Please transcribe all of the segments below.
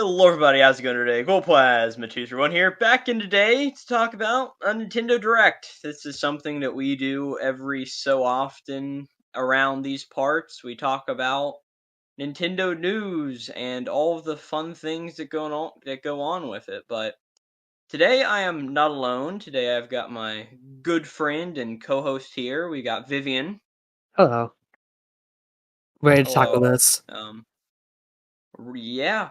Hello everybody, how's it going today? Glowplasma 231 here, back in today to talk about a Nintendo Direct. This is something that we do every so often around these parts. We talk about Nintendo news and all of the fun things that go on with it. But today I am not alone. Today I've got my good friend and co-host here. We got Vivian. Hello. Ready to tackle Hello. this? Yeah,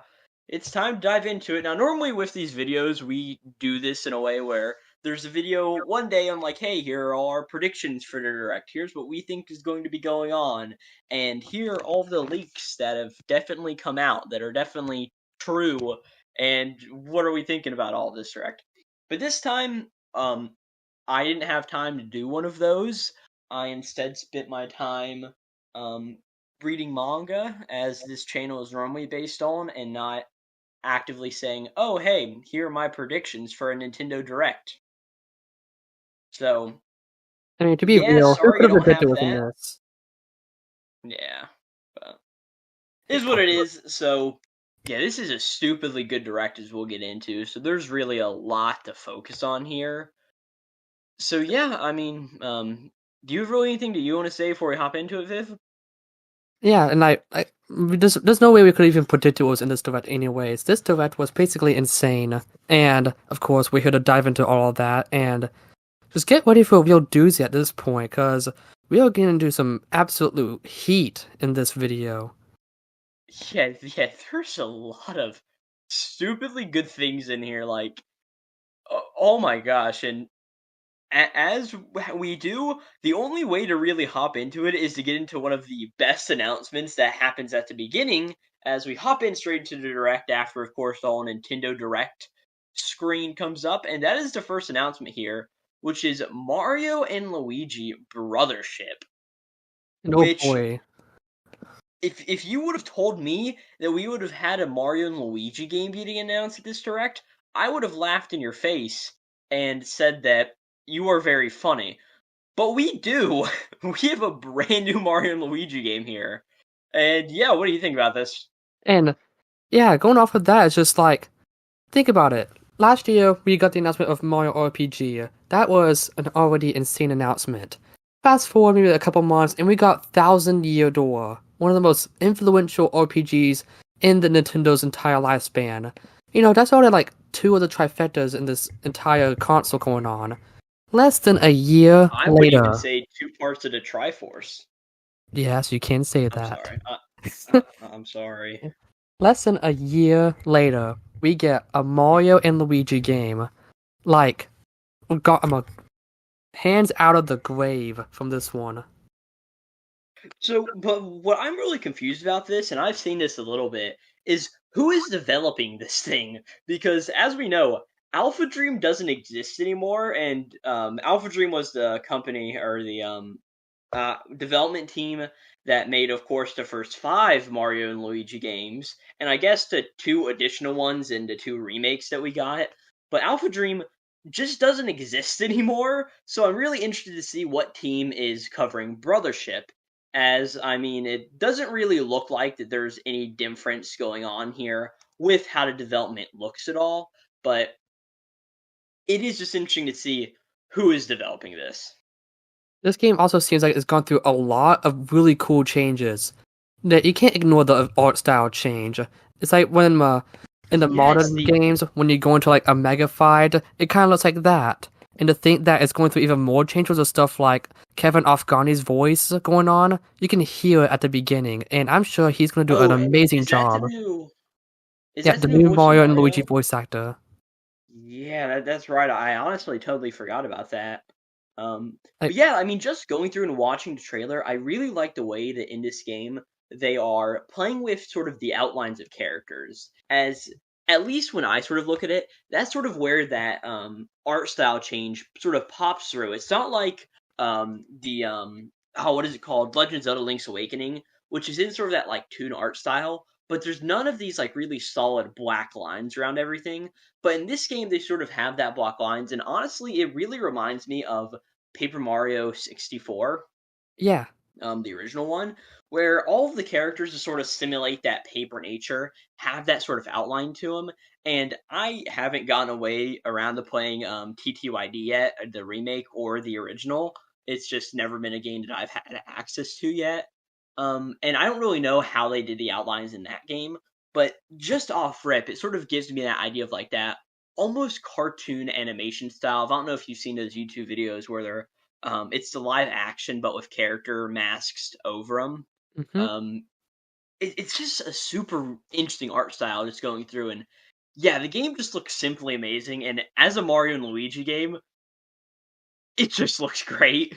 it's time to dive into it. Now, normally with these videos, we do this in a way where there's a video one day on like, hey, here are all our predictions for the Direct. Here's what we think is going to be going on. And here are all the leaks that have definitely come out that are definitely true. And what are we thinking about all this Direct? But this time, I didn't have time to do one of those. I instead spent my time, reading manga, as this channel is normally based on, and not actively saying, oh, hey, here are my predictions for a Nintendo Direct. So, I mean, to be yeah, real, who sorry could you have don't predicted have within that. this? Yeah, but it is what it is. So, yeah, this is a stupidly good Direct, as we'll get into. So there's really a lot to focus on here. So yeah, I mean, do you have really anything that you want to say before we hop into it, Viv? Yeah, and there's no way we could even predict what was in this direct anyways. This direct was basically insane. And, of course, we're here to dive into all of that, and just get ready for a real doozy at this point, because we are getting into some absolute heat in this video. Yeah, there's a lot of stupidly good things in here, like, oh my gosh, and as we do, the only way to really hop into it is to get into one of the best announcements that happens at the beginning, as we hop in straight into the Direct after, of course, all Nintendo Direct screen comes up, and that is the first announcement here, which is Mario and Luigi Brothership, And oh which boy. if you would have told me that we would have had a Mario and Luigi game being announced at this Direct, I would have laughed in your face and said that you are very funny. But we do. We have a brand new Mario and Luigi game here. And yeah, what do you think about this? And, yeah, going off of that, it's just like, think about it. Last year, we got the announcement of Mario RPG. That was an already insane announcement. Fast forward maybe a couple months, and we got Thousand Year Door, one of the most influential RPGs in the Nintendo's entire lifespan. You know, that's already like two of the trifectas in this entire console going on. Less than a year I would even later. say two parts of the Triforce. Yes, you can say I'm that. sorry. I'm sorry. Less than a year later, we get a Mario and Luigi game. Like, I'm a hands out of the grave from this one. So, but what I'm really confused about this, and I've seen this a little bit, is who is developing this thing? Because as we know, Alpha Dream doesn't exist anymore, and Alpha Dream was the company or the development team that made, of course, the first 5 Mario and Luigi games, and I guess the 2 additional ones and the 2 remakes that we got. But Alpha Dream just doesn't exist anymore, so I'm really interested to see what team is covering Brothership. As I mean, it doesn't really look like that there's any difference going on here with how the development looks at all, but it is just interesting to see who is developing this. This game also seems like it's gone through a lot of really cool changes. That you can't ignore the art style change. It's like when in the Yes, modern games, when you go into like a mega fight, it kind of looks like that. And to think that it's going through even more changes of stuff like Kevin Afghani's voice going on, you can hear it at the beginning, and I'm sure he's going to do an Oh, amazing is that the job. new? Is Yeah, that the the new new voice of Mario and Luigi Mario? voice actor. Yeah, that's right. I honestly totally forgot about that. But Like, yeah, I mean, just going through and watching the trailer, I really like the way that in this game they are playing with sort of the outlines of characters. As at least when I sort of look at it, that's sort of where that art style change sort of pops through. It's not like the oh, what is it called? Legend of Zelda: Link's Awakening, which is in sort of that like toon art style, but there's none of these like really solid black lines around everything. But in this game, they sort of have that block lines, and honestly, it really reminds me of Paper Mario 64. yeah, the original one, where all of the characters to sort of simulate that paper nature have that sort of outline to them. And I haven't gotten away around to playing TTYD yet, the remake or the original. It's just never been a game that I've had access to yet. And I don't really know how they did the outlines in that game, but just off rip, it sort of gives me that idea of like that almost cartoon animation style. I don't know if you've seen those YouTube videos where they're it's the live action but with character masks over them. Hmm. Um, it's just a super interesting art style just going through, and yeah, the game just looks simply amazing. And as a Mario and Luigi game, it just looks great.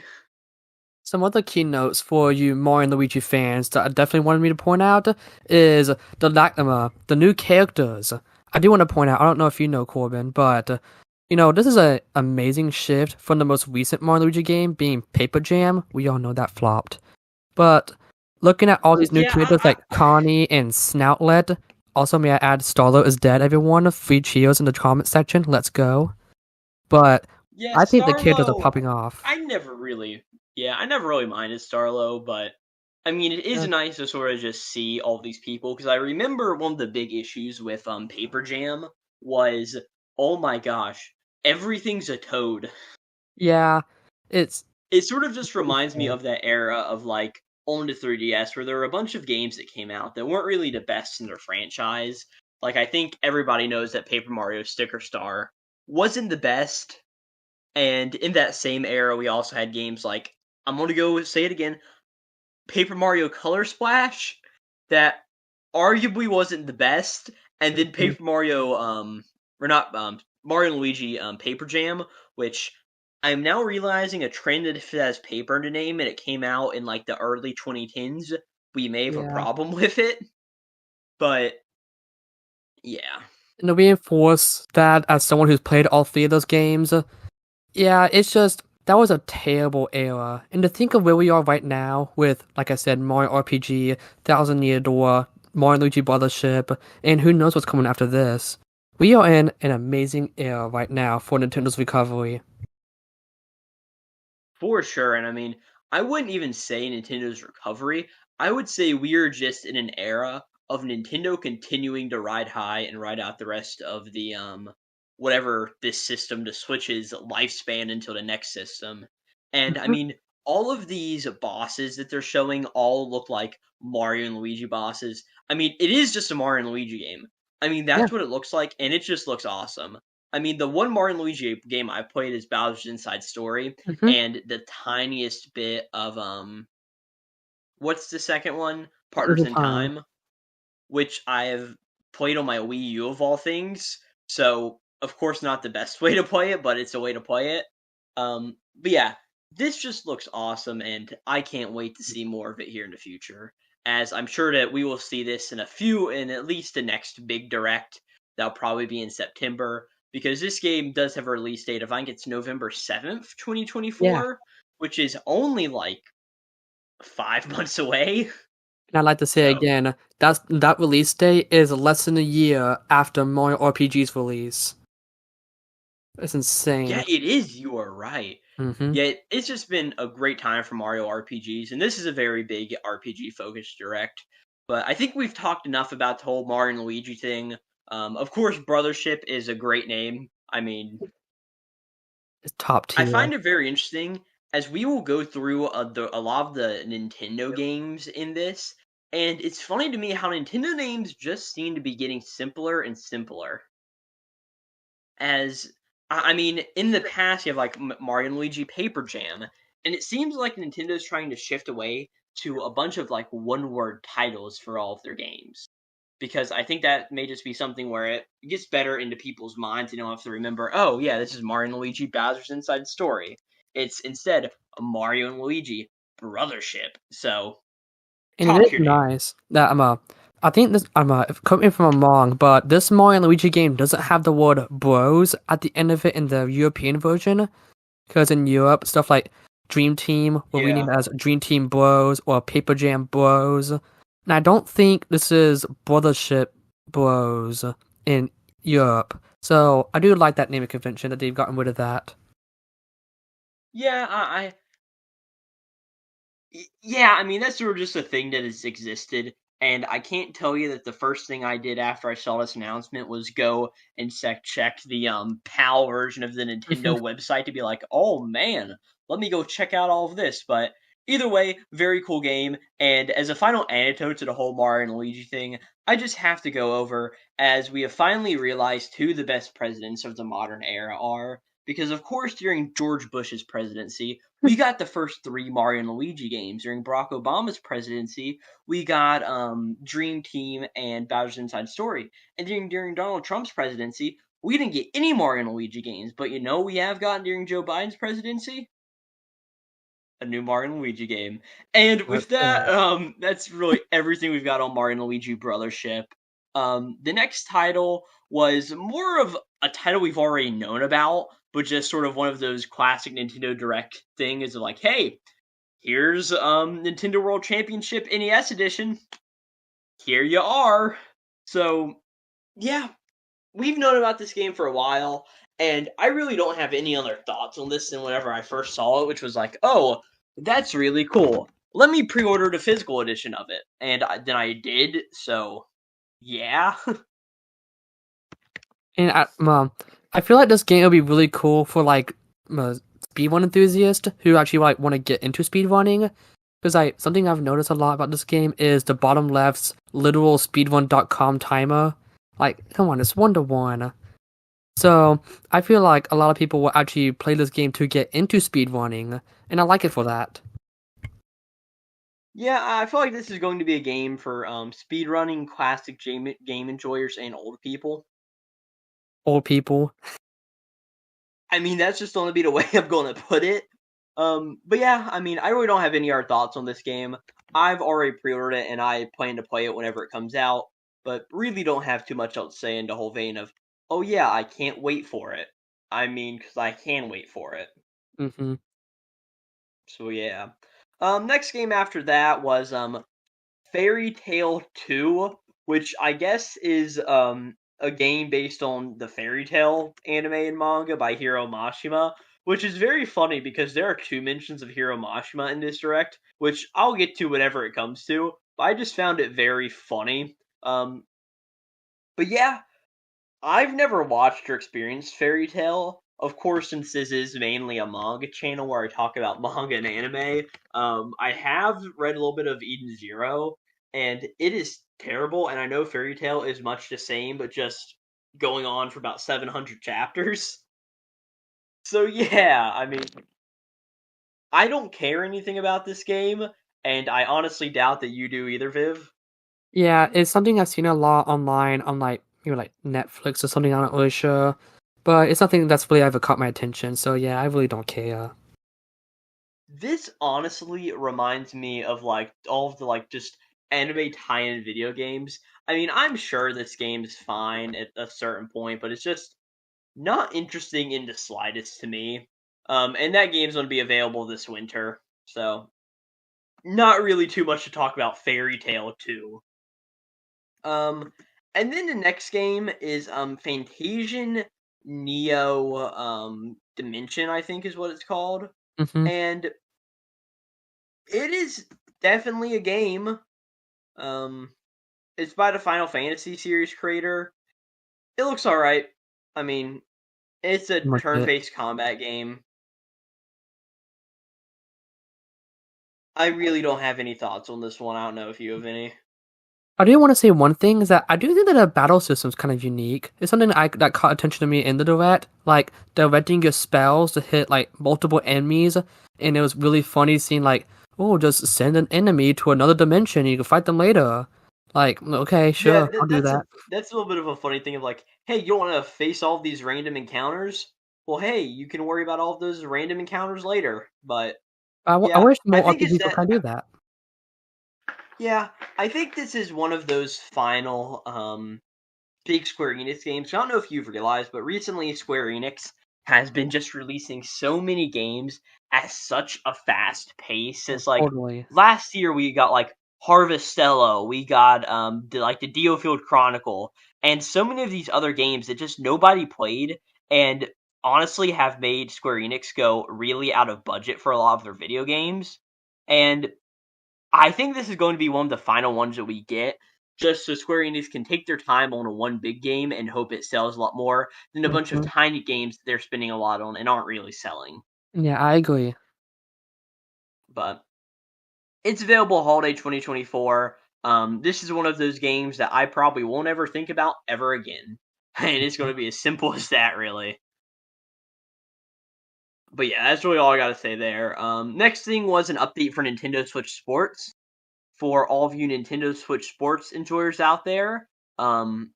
Some other keynotes for you Mario and Luigi fans that I definitely wanted me to point out is the Lactima, the new characters. I do want to point out, I don't know if you know Corbin, but this is an amazing shift from the most recent Mario and Luigi game being Paper Jam. We all know that flopped. But looking at all these new Yeah, characters like Connie and Snoutlet, also may I add Starlo is dead, everyone. Free cheers in the comment section. Let's go. But yeah, I think the characters are Starlo. popping off. I never really, yeah, I never really minded Starlo, but I mean, it is Yeah. nice to sort of just see all these people because I remember one of the big issues with Paper Jam was, oh my gosh, everything's a toad. Yeah, it's It sort of just reminds me sad. of that era of like on the 3DS where there were a bunch of games that came out that weren't really the best in their franchise. Like I think everybody knows that Paper Mario Sticker Star wasn't the best, and in that same era we also had games like, I'm gonna go say it again, Paper Mario Color Splash, that arguably wasn't the best, and then Mhm. Paper Mario or not Mario and Luigi Paper Jam, which I'm now realizing a trend that if it has paper in the name and it came out in like the early 2010s, we may have a Yeah. problem with it. But yeah. And to reinforce that as someone who's played all three of those games, yeah, it's just that was a terrible era. And to think of where we are right now with, like I said, Mario RPG, Thousand Year Door, Mario and Luigi Brothership, and who knows what's coming after this. We are in an amazing era right now for Nintendo's recovery. For sure, and I mean, I wouldn't even say Nintendo's recovery. I would say we are just in an era of Nintendo continuing to ride high and ride out the rest of the whatever this system to Switch's lifespan until the next system. And I Mhm. mean, all of these bosses that they're showing all look like Mario and Luigi bosses. I mean, it is just a Mario and Luigi game. I mean, Yeah. that's what it looks like, and it just looks awesome. I mean, the one Mario and Luigi game I played is Bowser's Inside Story, Hmm. and the tiniest bit of what's the second one? Partners Partners in in Time. Time, which I have played on my Wii U of all things. So of course not the best way to play it, but it's a way to play it. But yeah, this just looks awesome, and I can't wait to see more of it here in the future. As I'm sure that we will see this in at least the next big direct. That'll probably be in September because this game does have a release date of I think it's November 7th, Yeah. 2024, which is only like 5 months away. And I'd like to say So again, that release date is less than a year after Mario RPG's release. It's insane. yeah, it is. You are right. Hmm. Yet it's just been a great time for Mario RPGs, and this is a very big RPG focused direct. But I think we've talked enough about the whole Mario and Luigi thing. Of course, Brothership is a great name. I mean, It's top I tier. find it very interesting as we will go through a lot of the Nintendo games in this, and it's funny to me how Nintendo names just seem to be getting simpler and simpler. As I mean, in the past, you have like Mario and Luigi Paper Jam, and it seems like Nintendo's trying to shift away to a bunch of like one-word titles for all of their games. Because I think that may just be something where it gets better into people's minds. You don't have to remember, oh yeah, this is Mario and Luigi Bowser's Inside Story. It's instead a Mario and Luigi Brothership. So And it top is tier name. nice that I think this correct me if I'm wrong, but this Mario and Luigi game doesn't have the word bros at the end of it in the European version. Because in Europe, stuff like Dream Team will rename Yeah. it as Dream Team Bros or Paper Jam Bros. And I don't think this is Brothership Bros in Europe. So I do like that naming convention that they've gotten rid of that. Yeah, Yeah, I mean that's sort of just a thing that has existed, and I can't tell you that the first thing I did after I saw this announcement was go and check the PAL version of the Nintendo website to be like, oh man, let me go check out all of this. But either way, very cool game. And as a final anecdote to the whole Mario and Luigi thing, I just have to go over as we have finally realized who the best presidents of the modern era are. Because of course, during George Bush's presidency, we got the first three Mario and Luigi games. During Barack Obama's presidency, we got Dream Team and Bowser's Inside Story. And during Donald Trump's presidency, we didn't get any Mario and Luigi games. But you know we have gotten during Joe Biden's presidency? A new Mario and Luigi game. And with that, that's really everything we've got on Mario and Luigi Brothership. The next title was more of a title we've already known about, but just sort of one of those classic Nintendo Direct things of like, hey, here's Nintendo World Championship NES Edition. Here you are. So, yeah, we've known about this game for a while, and I really don't have any other thoughts on this than whenever I first saw it, which was like, oh, that's really cool. Let me pre-order the physical edition of it. And then I did, so yeah. And I feel like this game would be really cool for like speedrun enthusiasts who actually like want to get into speedrunning. Because like something I've noticed a lot about this game is the bottom left's literal speedrun.com timer. Like, come on, it's 1-to-1. So I feel like a lot of people will actually play this game to get into speedrunning, and I like it for that. Yeah, I feel like this is going to be a game for speedrunning, classic game enjoyers, and old people. Old people. I mean, that's just going to be the way I'm going to put it. But yeah, I mean, I really don't have any other thoughts on this game. I've already pre-ordered it, and I plan to play it whenever it comes out. But really, don't have too much else to say in the whole vein of, oh yeah, I can't wait for it. I mean, because I can wait for it. Mm-hmm. So yeah. Next game after that was Fairy Tail 2, which I guess is a game based on the Fairy Tail anime and manga by Hiro Mashima, which is very funny because there are two mentions of Hiro Mashima in this direct, which I'll get to whenever it comes to. But I just found it very funny. But yeah, I've never watched or experienced Fairy Tail. Of course, since this is mainly a manga channel where I talk about manga and anime, I have read a little bit of Eden Zero, and it is terrible. And I know Fairy Tail is much the same, but just going on for about 700 chapters. So yeah, I mean, I don't care anything about this game, and I honestly doubt that you do either, Viv. Yeah, it's something I've seen a lot online on like like Netflix or something. I'm not really sure, but it's nothing that's really ever caught my attention. So yeah, I really don't care. This honestly reminds me of like all of the like just anime tie-in video games. I mean, I'm sure this game is fine at a certain point, but it's just not interesting in the slightest to me. And that game's going to be available this winter, so not really too much to talk about Fairy Tail 2. Um, and then the next game is Fantasian Neo Dimension, I think is what it's called. Mm-hmm. And it is definitely a game. Um, it's by the Final Fantasy series creator. It looks alright. I mean, it's a Much it. turn-based combat game. I really don't have any thoughts on this one. I don't know if you have any. I do want to say one thing is that I do think that the battle system is kind of unique. It's something that caught attention to me in the direct, like directing your spells to hit like multiple enemies, and it was really funny seeing like, oh, just send an enemy to another dimension, you can fight them later. Like, okay, Yeah, sure, I'll do that. that's a little bit of a funny thing of like, hey, you don't want to face all of these random encounters? Well, hey, you can worry about all of those random encounters later. But I yeah, wish I more think it's RPGs would that. kind of do that. Yeah, I think this is one of those final big Square Enix games. I don't know if you've realized, but recently Square Enix has been just releasing so many games at such a fast pace. Oh, It's like totally. last year we got like Harvestello, we got the Diofield Chronicle, and so many of these other games that just nobody played and honestly have made Square Enix go really out of budget for a lot of their video games. And I think this is going to be one of the final ones that we get, just so Square Enix can take their time on a one big game and hope it sells a lot more than a bunch of Mhm. tiny games that they're spending a lot on and aren't really selling. Yeah, I agree. But it's available holiday 2024. This is one of those games that I probably won't ever think about ever again. And it's going to be as simple as that, really. But yeah, that's really all I got to say there. Next thing was an update for Nintendo Switch Sports. For all of you Nintendo Switch Sports enjoyers out there, um,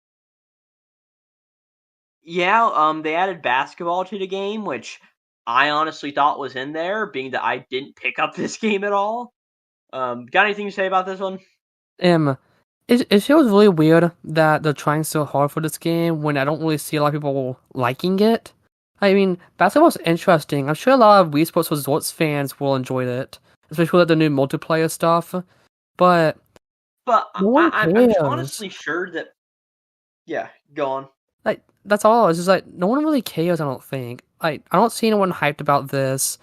yeah, they added basketball to the game, which I honestly thought was in there, being that I didn't pick up this game at all. Got anything to say about this one? Um, it feels really weird that they're trying so hard for this game when I don't really see a lot of people liking it. I mean, basketball's interesting. I'm sure a lot of Wii Sports Resorts fans will enjoy it, especially with the new multiplayer stuff. But But no one I'm cares. honestly sure that yeah, go on. Like that's all. It's just like no one really cares. I don't think. Like I don't see anyone hyped about this.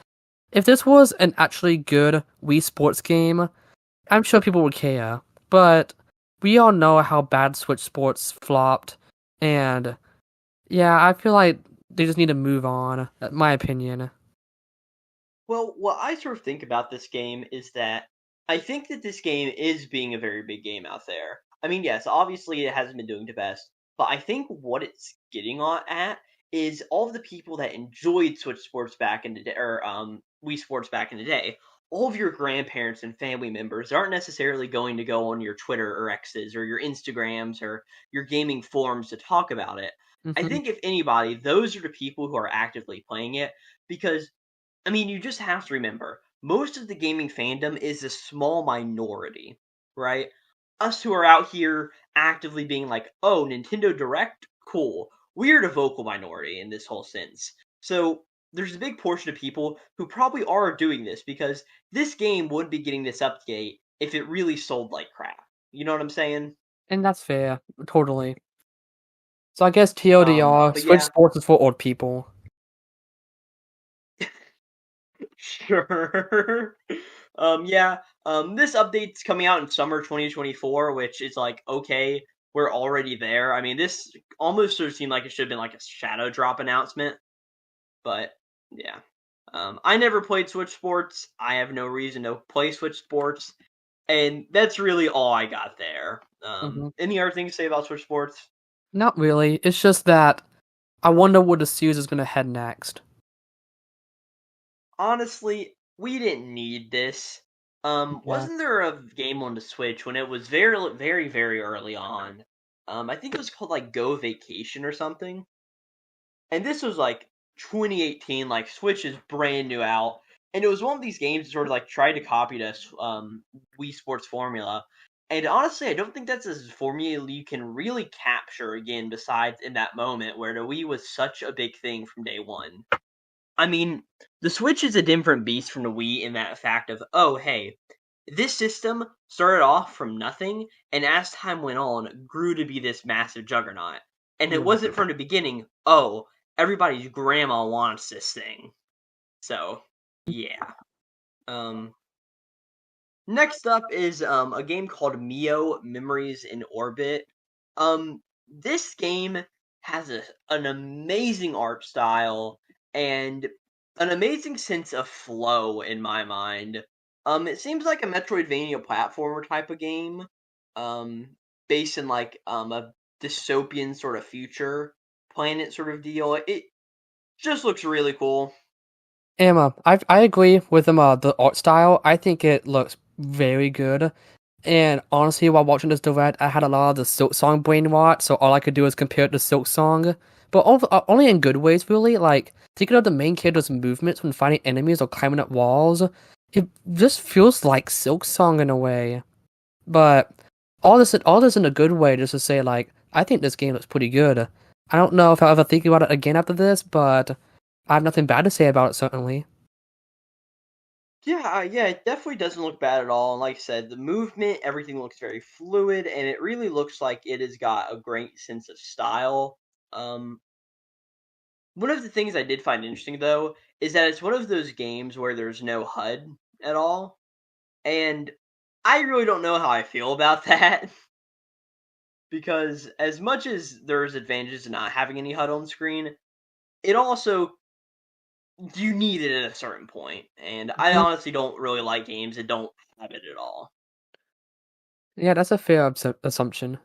If this was an actually good Wii Sports game, I'm sure people would care. But we all know how bad Switch Sports flopped, and yeah, I feel like they just need to move on. My opinion. Well, what I sort of think about this game is that I think that this game is being a very big game out there. I mean, yes, obviously it hasn't been doing the best, but I think what it's getting at is all of the people that enjoyed Switch Sports back in the day, or Wii Sports back in the day. All of your grandparents and family members aren't necessarily going to go on your Twitter or X's or your Instagrams or your gaming forums to talk about it. I Hmm. think if anybody, those are the people who are actively playing it because I mean, you just have to remember, most of the gaming fandom is a small minority, right? Us who are out here actively being like, oh, Nintendo Direct? Cool. We're the vocal minority in this whole sense. So there's a big portion of people who probably are doing this because this game wouldn't be getting this update if it really sold like crap. You know what I'm saying? And that's fair, totally. So I guess TLDR, But Switch yeah, Sports is for old people. sure. Yeah. This update's coming out in summer 2024, which is like, okay, we're already there. I mean, this almost sort of seemed like it should have been like a shadow drop announcement, but yeah. I never played Switch Sports. I have no reason to play Switch Sports, and that's really all I got there. Hmm. Any other thing to say about Switch Sports? Not really. It's just that I wonder where the series is gonna head next. Honestly, we didn't need this. Yeah. Wasn't there a game on the Switch when it was very, very, very early on? I think it was called like Go Vacation or something. And this was like 2018, like Switch is brand new out, and it was one of these games that sort of like tried to copy this Wii Sports formula. And honestly, I don't think that's a formula you can really capture again. Besides in that moment where the Wii was such a big thing from day one. I mean, the Switch is a different beast from the Wii in that fact of, oh, hey, this system started off from nothing, and as time went on, grew to be this massive juggernaut. And it Yeah. wasn't from the beginning, oh, everybody's grandma wants this thing. So, yeah. Um, Next up is a game called Mio Memories in Orbit. This game has an amazing art style and an amazing sense of flow in my mind. It seems like a Metroidvania platformer type of game, um, based in like a dystopian sort of future planet sort of deal. It just looks really cool. Emma, I agree with the art style. I think it looks very good. And honestly, while watching this direct, I had a lot of the Silk Song brainwash, so all I could do is compare it to Silk Song. But only in good ways, really. Like, thinking of the main character's movements when fighting enemies or climbing up walls, it just feels like Silk Song in a way. But all this in a good way, just to say, like, I think this game looks pretty good. I don't know if I'll ever think about it again after this, but I have nothing bad to say about it, certainly. Yeah, yeah, it definitely doesn't look bad at all. And like I said, the movement, everything looks very fluid, and it really looks like it has got a great sense of style. Um, One of the things I did find interesting though is that it's one of those games where there's no HUD at all, and I really don't know how I feel about that because as much as there's advantages to not having any HUD on screen, it also you need it at a certain point, and I Mhm. honestly don't really like games that don't have it at all. Yeah, that's a fair assumption.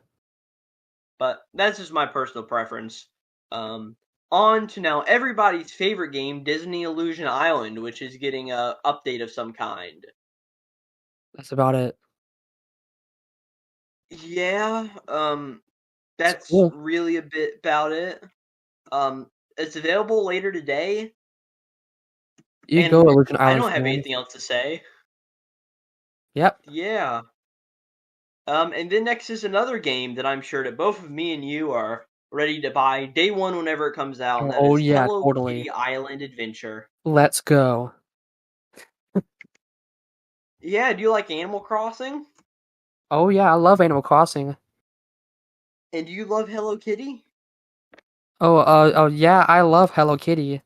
But that's just my personal preference. Um, on to now everybody's favorite game, Disney Illusion Island, which is getting a update of some kind. That's about it. Yeah, It's that's cool. really a bit about it. It's available later today, You go, and Illusion I Island don't have fans. anything else to say. Yep. Yeah. And then next is another game that I'm sure that both of me and you are ready to buy day one whenever it comes out, and that Oh is yeah, Hello totally. Kitty Island Adventure. Let's go. Yeah, do you like Animal Crossing? Oh yeah, I love Animal Crossing. And do you love Hello Kitty? Oh yeah, I love Hello Kitty.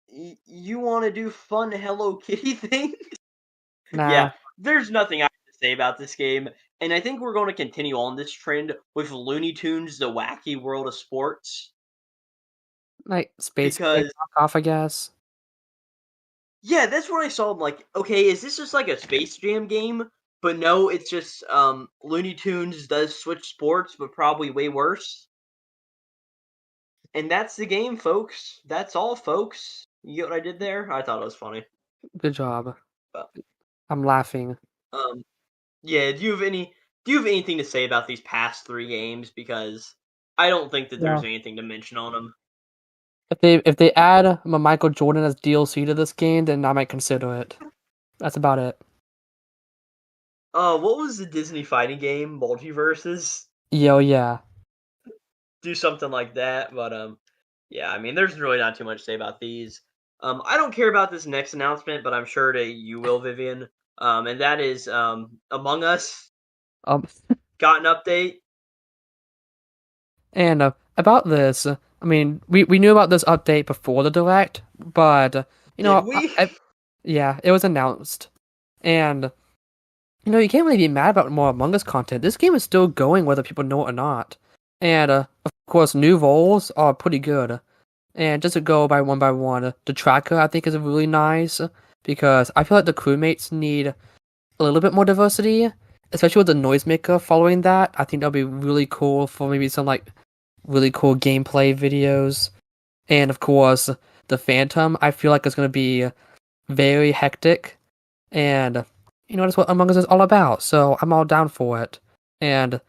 You want to do fun Hello Kitty things? Nah, Yeah, there's nothing I have to say about this game, and I think we're going to continue on this trend with Looney Tunes: The Wacky World of Sports like Space Jam because knockoff, I guess. yeah, that's what I saw. I'm like, okay, is this just like a Space Jam game? But no, it's just Looney Tunes does switch sports, but probably way worse. And that's the game, folks. That's all, folks. You get what I did there? I thought it was funny. Good job. But I'm laughing. um, yeah. Do you have anything to say about these past three games? Because I don't think that Yeah. there's anything to mention on them. If they add Michael Jordan as DLC to this game, then I might consider it. That's about it. What was the Disney fighting game? Multiverses? Yo, yeah. Do something like that. But yeah. I mean, there's really not too much to say about these. I don't care about this next announcement, but I'm sure that you will, Vivian. And that is Among Us Um, got an update. and about this, I mean, we knew about this update before the direct, but you Did know, we? yeah, it was announced, and you can't really be mad about more Among Us content. This game is still going whether people know it or not, and of course, new roles are pretty good. And just to go by one, the tracker I think is really nice because I feel like the crewmates need a little bit more diversity, especially with the noisemaker following that. I think that'll be really cool for maybe some like really cool gameplay videos. And of course, the Phantom I feel like is going to be very hectic, and that's what Among Us is all about. So I'm all down for it. And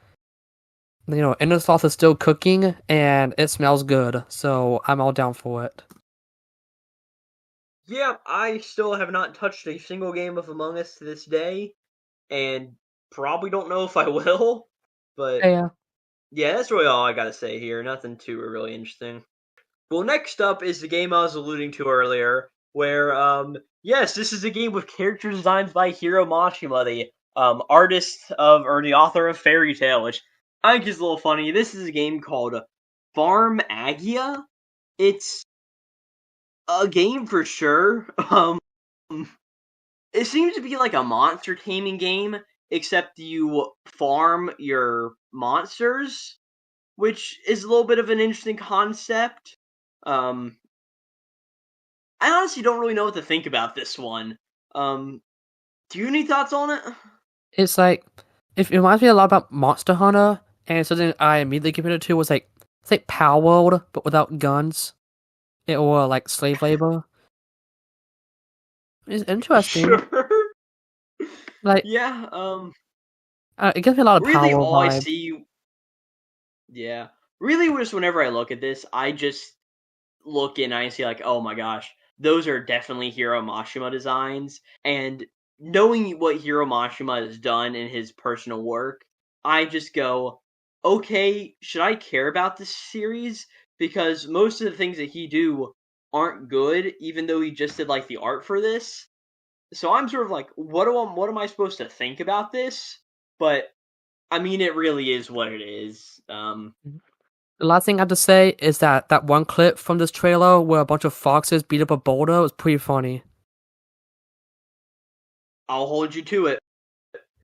Inner Sloth is still cooking, and it smells good. So I'm all down for it. Yeah, I still have not touched a single game of Among Us to this day, and probably don't know if I will. But Yeah. yeah, that's really all I gotta say here. Nothing too really interesting. Well, next up is the game I was alluding to earlier, where yes, this is a game with character designs by Hiro Mashima, the artist of or the author of Fairy Tail, which I think is a little funny. This is a game called Farmagia. It's a game for sure. It seems to be like a monster taming game, except you farm your monsters, which is a little bit of an interesting concept. Um, I honestly don't really know what to think about this one. Um, do you have any thoughts on it? It's like it reminds me a lot about Monster Hunter, and something I immediately compared it to was like it's like Power World but without guns, or like slave labor. It's interesting. Sure. Like Yeah. it gives me a lot of Really, Power all I vibes. see. Yeah. Really, just whenever I look at this, I just look and I see like, oh my gosh, those are definitely Hiro Mashima designs. And knowing what Hiro Mashima has done in his personal work, I just go, okay, should I care about this series? Because most of the things that he do aren't good, even though he just did like the art for this. So I'm sort of like, what am I supposed to think about this? But I mean, it really is what it is. The last thing I have to say is that one clip from this trailer where a bunch of foxes beat up a boulder was pretty funny. I'll hold you to it.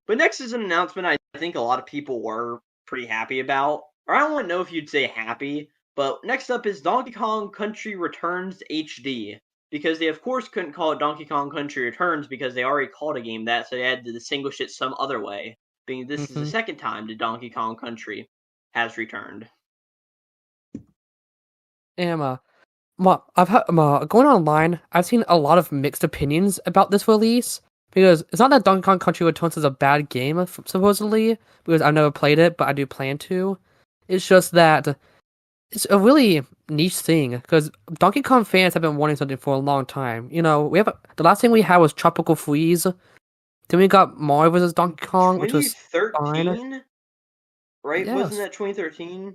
But next is an announcement I think a lot of people were pretty happy about. Or I don't want to know if you'd say happy, but next up is Donkey Kong Country Returns HD. Because they, of course, couldn't call it Donkey Kong Country Returns because they already called a game that, so they had to distinguish it some other way. Being this is the Mm-hmm. second time that Donkey Kong Country has returned. And well, I've had going online. I've seen a lot of mixed opinions about this release because it's not that Donkey Kong Country Returns is a bad game, supposedly, because I've never played it, but I do plan to. It's just that it's a really niche thing because Donkey Kong fans have been wanting something for a long time. You know, the last thing we had was Tropical Freeze. Then we got Mario vs. Donkey Kong, which was fine. 2013? Right? Wasn't Yes, that 2013?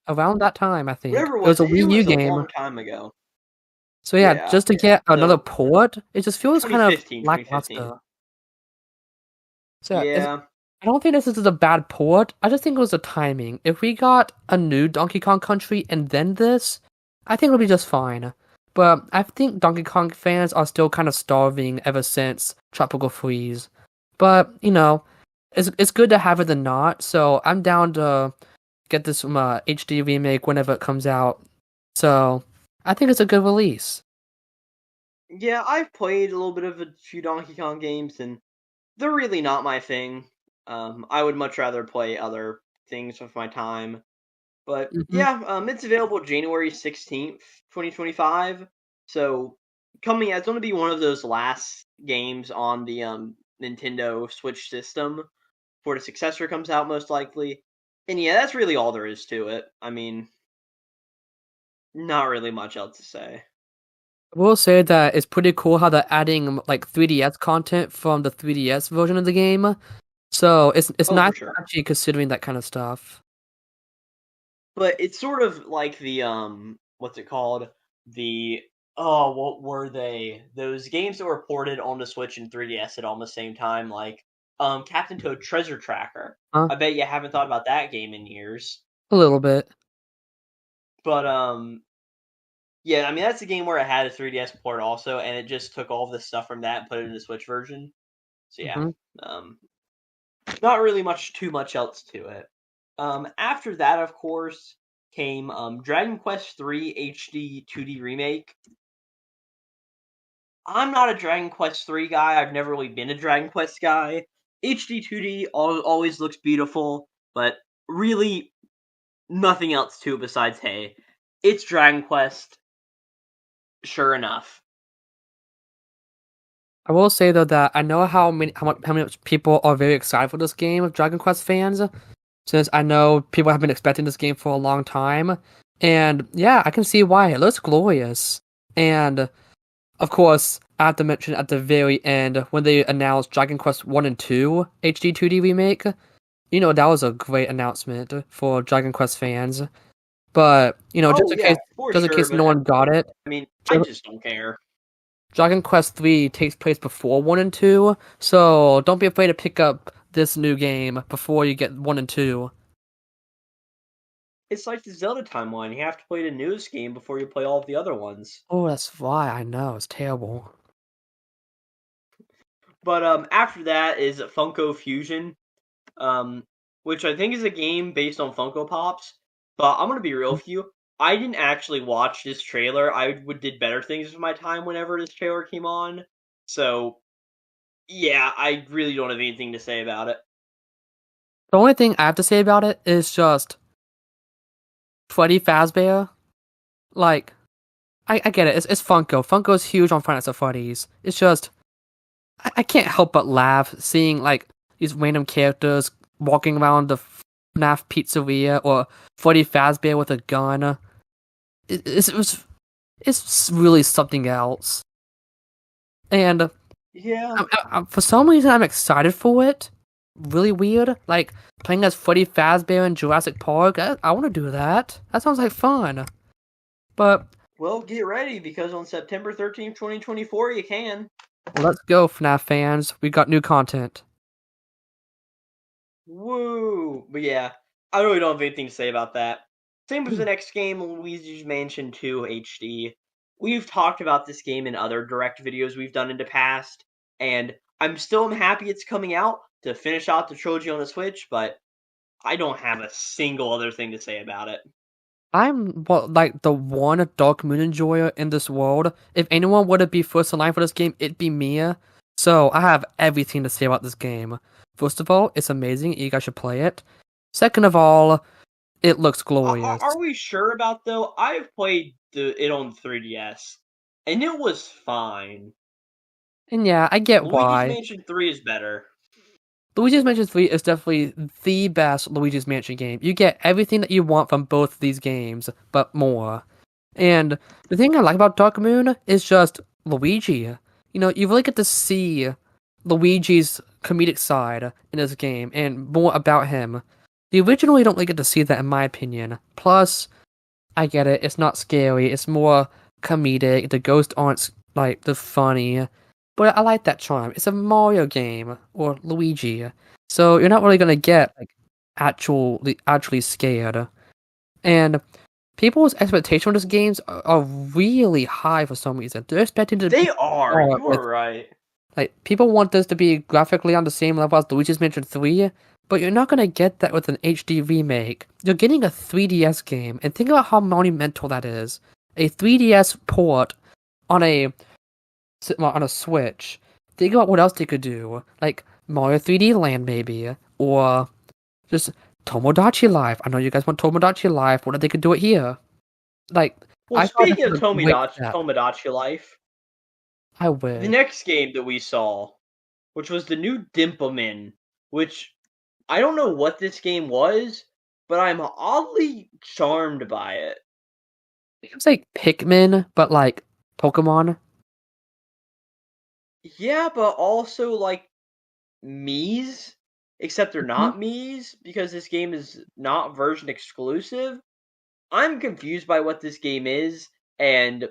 around that time, I think Whatever it it was was, a it Wii U was a game. long time ago. So yeah, Yeah. just to get another So port, it just feels kind of 2015, 2015. lackluster. So yeah, Yeah. I don't think this is a bad port. I just think it was the timing. If we got a new Donkey Kong Country and then this, I think it'll be just fine. But I think Donkey Kong fans are still kind of starving ever since Tropical Freeze. But you know, it's good to have it than not. So I'm down to get this HD remake whenever it comes out. So I think it's a good release. Yeah, I've played a little bit of a few Donkey Kong games, and they're really not my thing. I would much rather play other things with my time. But Hmm. yeah, it's available January 16th, 2025. So coming, it's going to be one of those last games on the Nintendo Switch system before the successor comes out, most likely. And yeah, that's really all there is to it. I mean, not really much else to say. I will say that it's pretty cool how they're adding like 3DS content from the 3DS version of the game. So it's Oh, for nice sure. actually considering that kind of stuff. But it's sort of like the what's it called? The oh, what were they? Those games that were ported on the Switch and 3DS at almost the same time, like Captain Toad Treasure Tracker. Huh? I bet you haven't thought about that game in years. A little bit. But yeah, I mean that's a game where it had a 3DS port also, and it just took all the stuff from that and put it in the Switch version. So yeah, Hmm. um, not really too much else to it. After that, of course, came Dragon Quest III HD 2D remake. I'm not a Dragon Quest III guy. I've never really been a Dragon Quest guy. HD 2D always looks beautiful, but really nothing else to it besides hey, it's Dragon Quest. Sure enough. I will say though that I know how many people are very excited for this game of Dragon Quest fans, since I know people have been expecting this game for a long time. And yeah, I can see why. It looks glorious. And of course, I have to mention at the very end when they announced Dragon Quest 1 and 2 HD 2D remake. You know, that was a great announcement for Dragon Quest fans. But, you know, Oh yeah, for just in sure. case But no one got it, I mean, I just don't care. Dragon Quest 3 takes place before 1 and 2, so don't be afraid to pick up this new game before you get 1 and 2. It's like the Zelda timeline. You have to play the newest game before you play all of the other ones. Oh, that's why I know, it's terrible. But after that is Funko Fusion, um, which I think is a game based on Funko Pops. But I'm gonna be real with you. I didn't actually watch this trailer. Did better things with my time whenever this trailer came on. So yeah, I really don't have anything to say about it. The only thing I have to say about it is just Freddy Fazbear. Like, I get it, it's Funko. Funko's huge on Final Freddy's. It's just, I can't help but laugh seeing, like, these random characters walking around the FNAF pizzeria or Freddy Fazbear with a gun. It's really something else. And Yeah. for some reason, I'm excited for it. Really weird. Like, playing as Freddy Fazbear in Jurassic Park. I want to do that. That sounds like fun. But, Well, get ready because on September 13th, 2024, you can. let's go, FNAF fans. We got new content. Woo! But yeah, I really don't have anything to say about that. Same with the next game, Luigi's Mansion 2 HD. We've talked about this game in other direct videos we've done in the past, and I'm still happy it's coming out to finish out the trilogy on the Switch, but I don't have a single other thing to say about it. I'm like the one Dark Moon enjoyer in this world. If anyone were to be first in line for this game, it'd be me. So I have everything to say about this game. First of all, it's amazing. You guys should play it. Second of all, it looks glorious. Are we sure about though? I've played it on 3DS, and it was fine. And yeah, I get Luigi's why. Mansion 3 is better. Luigi's Mansion 3 is definitely the best Luigi's Mansion game. You get everything that you want from both of these games, but more. And the thing I like about Dark Moon is just Luigi. You know, you really get to see Luigi's comedic side in this game and more about him. The original, you don't really get to see that, in my opinion. Plus, I get it, it's not scary, it's more comedic. The ghosts aren't, like, the funny. But I like that charm. It's a Mario game, or Luigi. So you're not really gonna get, like, actually scared. And people's expectations for this games are really high for some reason. They're expecting to They be are. You are right. like people want this to be graphically on the same level as Luigi's Mansion 3, but you're not gonna get that with an HD remake. You're getting a 3DS game, and think about how monumental that is. A 3DS port on a Switch. Think about what else they could do, like Mario 3D Land maybe, or just Tomodachi Life. I know you guys want Tomodachi Life. What if they could do it here? Like, Well, I thought this speaking of was a great step. Tomodachi Life, I the wish. next game that we saw, which was the new DENPA, which I don't know what this game was, but I'm oddly charmed by it. It was like Pikmin, but like Pokemon. Yeah, but also like Mii's, except they're Mhm. not Mii's because this game is not version exclusive. I'm confused by what this game is, and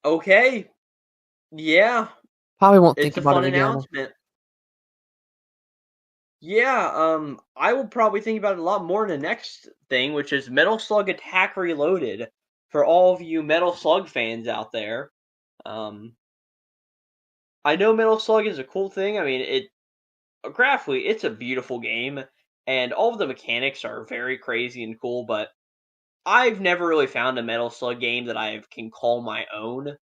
okay, yeah, Probably won't think it's a about fun it again. announcement. Yeah, I will probably think about it a lot more in the next thing, which is Metal Slug Attack Reloaded. For all of you Metal Slug fans out there, um, I know Metal Slug is a cool thing. I mean, graphically, it's a beautiful game, and all of the mechanics are very crazy and cool. But I've never really found a Metal Slug game that I can call my own,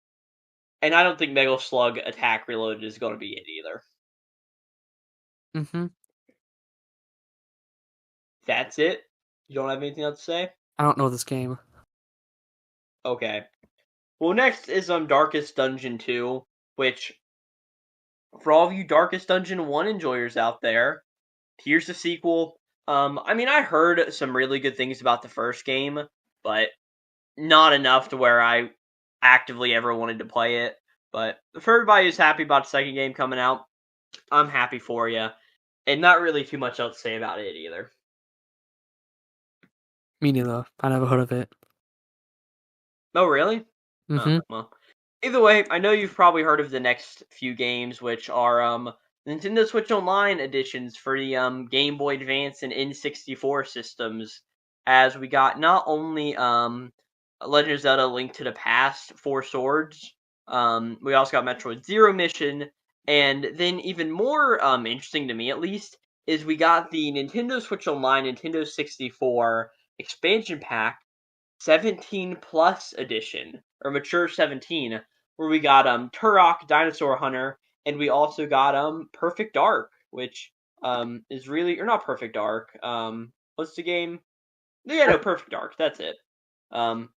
and I don't think Metal Slug Attack Reloaded is going to be it either. Hmm. That's it. You don't have anything else to say? I don't know this game. Okay. Well, next is Darkest Dungeon 2, which for all of you Darkest Dungeon 1 enjoyers out there, here's the sequel. I mean, I heard some really good things about the first game, but not enough to where I actively ever wanted to play it. But for everybody who's happy about the second game coming out, I'm happy for you. And not really too much else to say about it either. Me neither. I never heard of it. Oh, really? Oh, Hmm. well. Either way, I know you've probably heard of the next few games, which are Nintendo Switch Online editions for the Game Boy Advance and N64 systems. As we got not only Legend of Zelda: Link to the Past, Four Swords, we also got Metroid Zero Mission, and then even more interesting to me at least is we got the Nintendo Switch Online Nintendo 64 expansion pack 17 plus edition or mature 17 where we got Turok Dinosaur Hunter and we also got Perfect Dark, which is really or not Perfect Dark. What's the game? Yeah, no, Perfect Dark. That's it. Um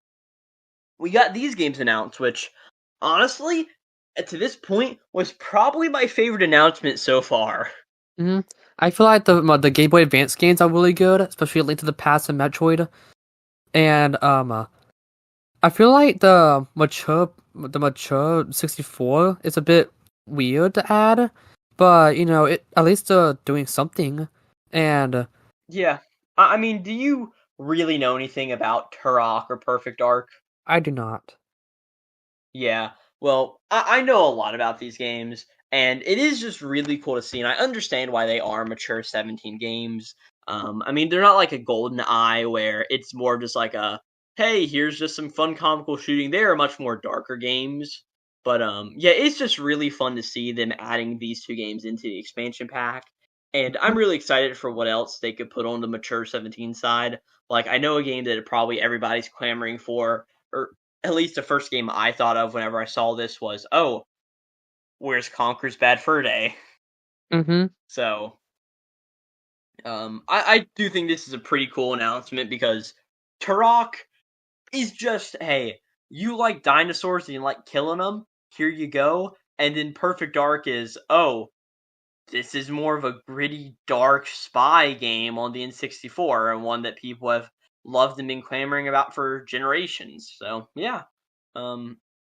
we got these games announced, which honestly to this point was probably my favorite announcement so far. Hmm. I feel like the Game Boy Advance games are really good, especially Link to the Past and Metroid. And I feel like the mature 64 is a bit weird to add, but you know, it at least doing something. And Yeah. I mean, do you really know anything about Turok or Perfect Dark? I do not. Yeah, well, I know a lot about these games, and it is just really cool to see, and I understand why they are mature 17 games. I mean, they're not like a Golden Eye where it's more just like a, hey, here's just some fun comical shooting. They are much more darker games. But yeah, it's just really fun to see them adding these two games into the expansion pack. And I'm really excited for what else they could put on the mature 17 side. Like, I know a game that probably everybody's clamoring for, or at least the first game I thought of whenever I saw this was, oh, where's Conker's Bad Fur Day? Mm-hmm. So, I do think this is a pretty cool announcement because Turok is just, hey, you like dinosaurs and you like killing them? Here you go. And then Perfect Dark is, oh, this is more of a gritty, dark spy game on the N64 and one that people have loved and been clamoring about for generations. So, yeah.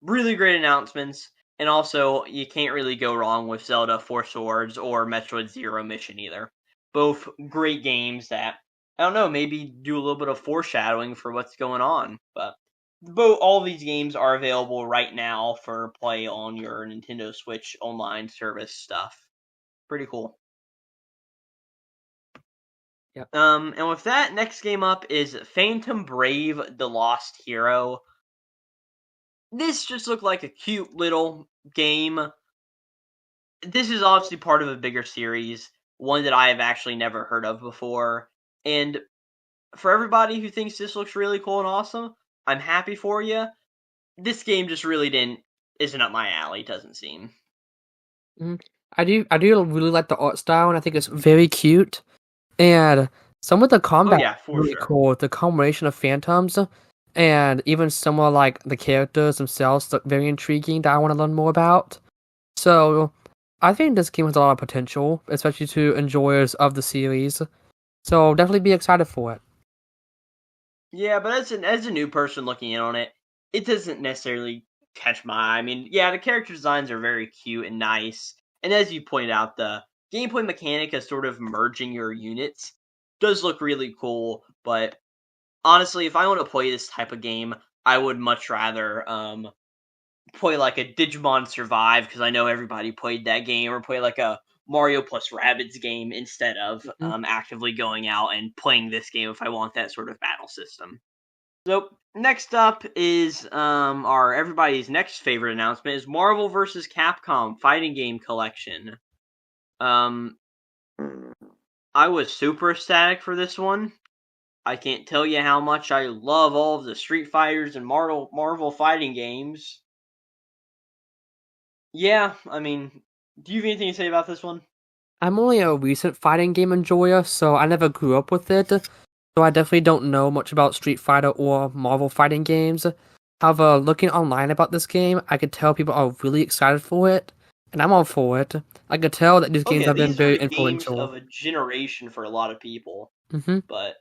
Really great announcements. And also, you can't really go wrong with Zelda Four Swords or Metroid Zero Mission either. Both great games that, I don't know, maybe do a little bit of foreshadowing for what's going on. But all of these games are available right now for play on your Nintendo Switch online service stuff. Pretty cool. Yep. And with that, next game up is Phantom Brave: The Lost Hero. This just looked like a cute little game. This is obviously part of a bigger series, one that I have actually never heard of before. And for everybody who thinks this looks really cool and awesome, I'm happy for you. This game just really isn't up my alley, doesn't seem. I do really like the art style, and I think it's very cute. And some of the combat yeah, for really sure. cool. The combination of phantoms, and even some of like the characters themselves look very intriguing that I want to learn more about. So I think this game has a lot of potential, especially to enjoyers of the series. So definitely be excited for it. Yeah, but as a new person looking in on it, it doesn't necessarily catch my eye. I mean, yeah, the character designs are very cute and nice, and as you pointed out, the gameplay mechanic of sort of merging your units does look really cool. But honestly, if I want to play this type of game, I would much rather play like a Digimon Survive, because I know everybody played that game, or play like a Mario plus Rabbids game instead of actively going out and playing this game if I want that sort of battle system. So next up is our everybody's next favorite announcement is Marvel vs. Capcom Fighting Game Collection. I was super ecstatic for this one. I can't tell you how much I love all of the Street Fighters and Marvel fighting games. Yeah, I mean, do you have anything to say about this one? I'm only a recent fighting game enjoyer, so I never grew up with it. So I definitely don't know much about Street Fighter or Marvel fighting games. However, looking online about this game, I could tell people are really excited for it, and I'm all for it. I could tell that these games Yeah, have been these are very the games influential. of a generation for a lot of people. Mm-hmm. But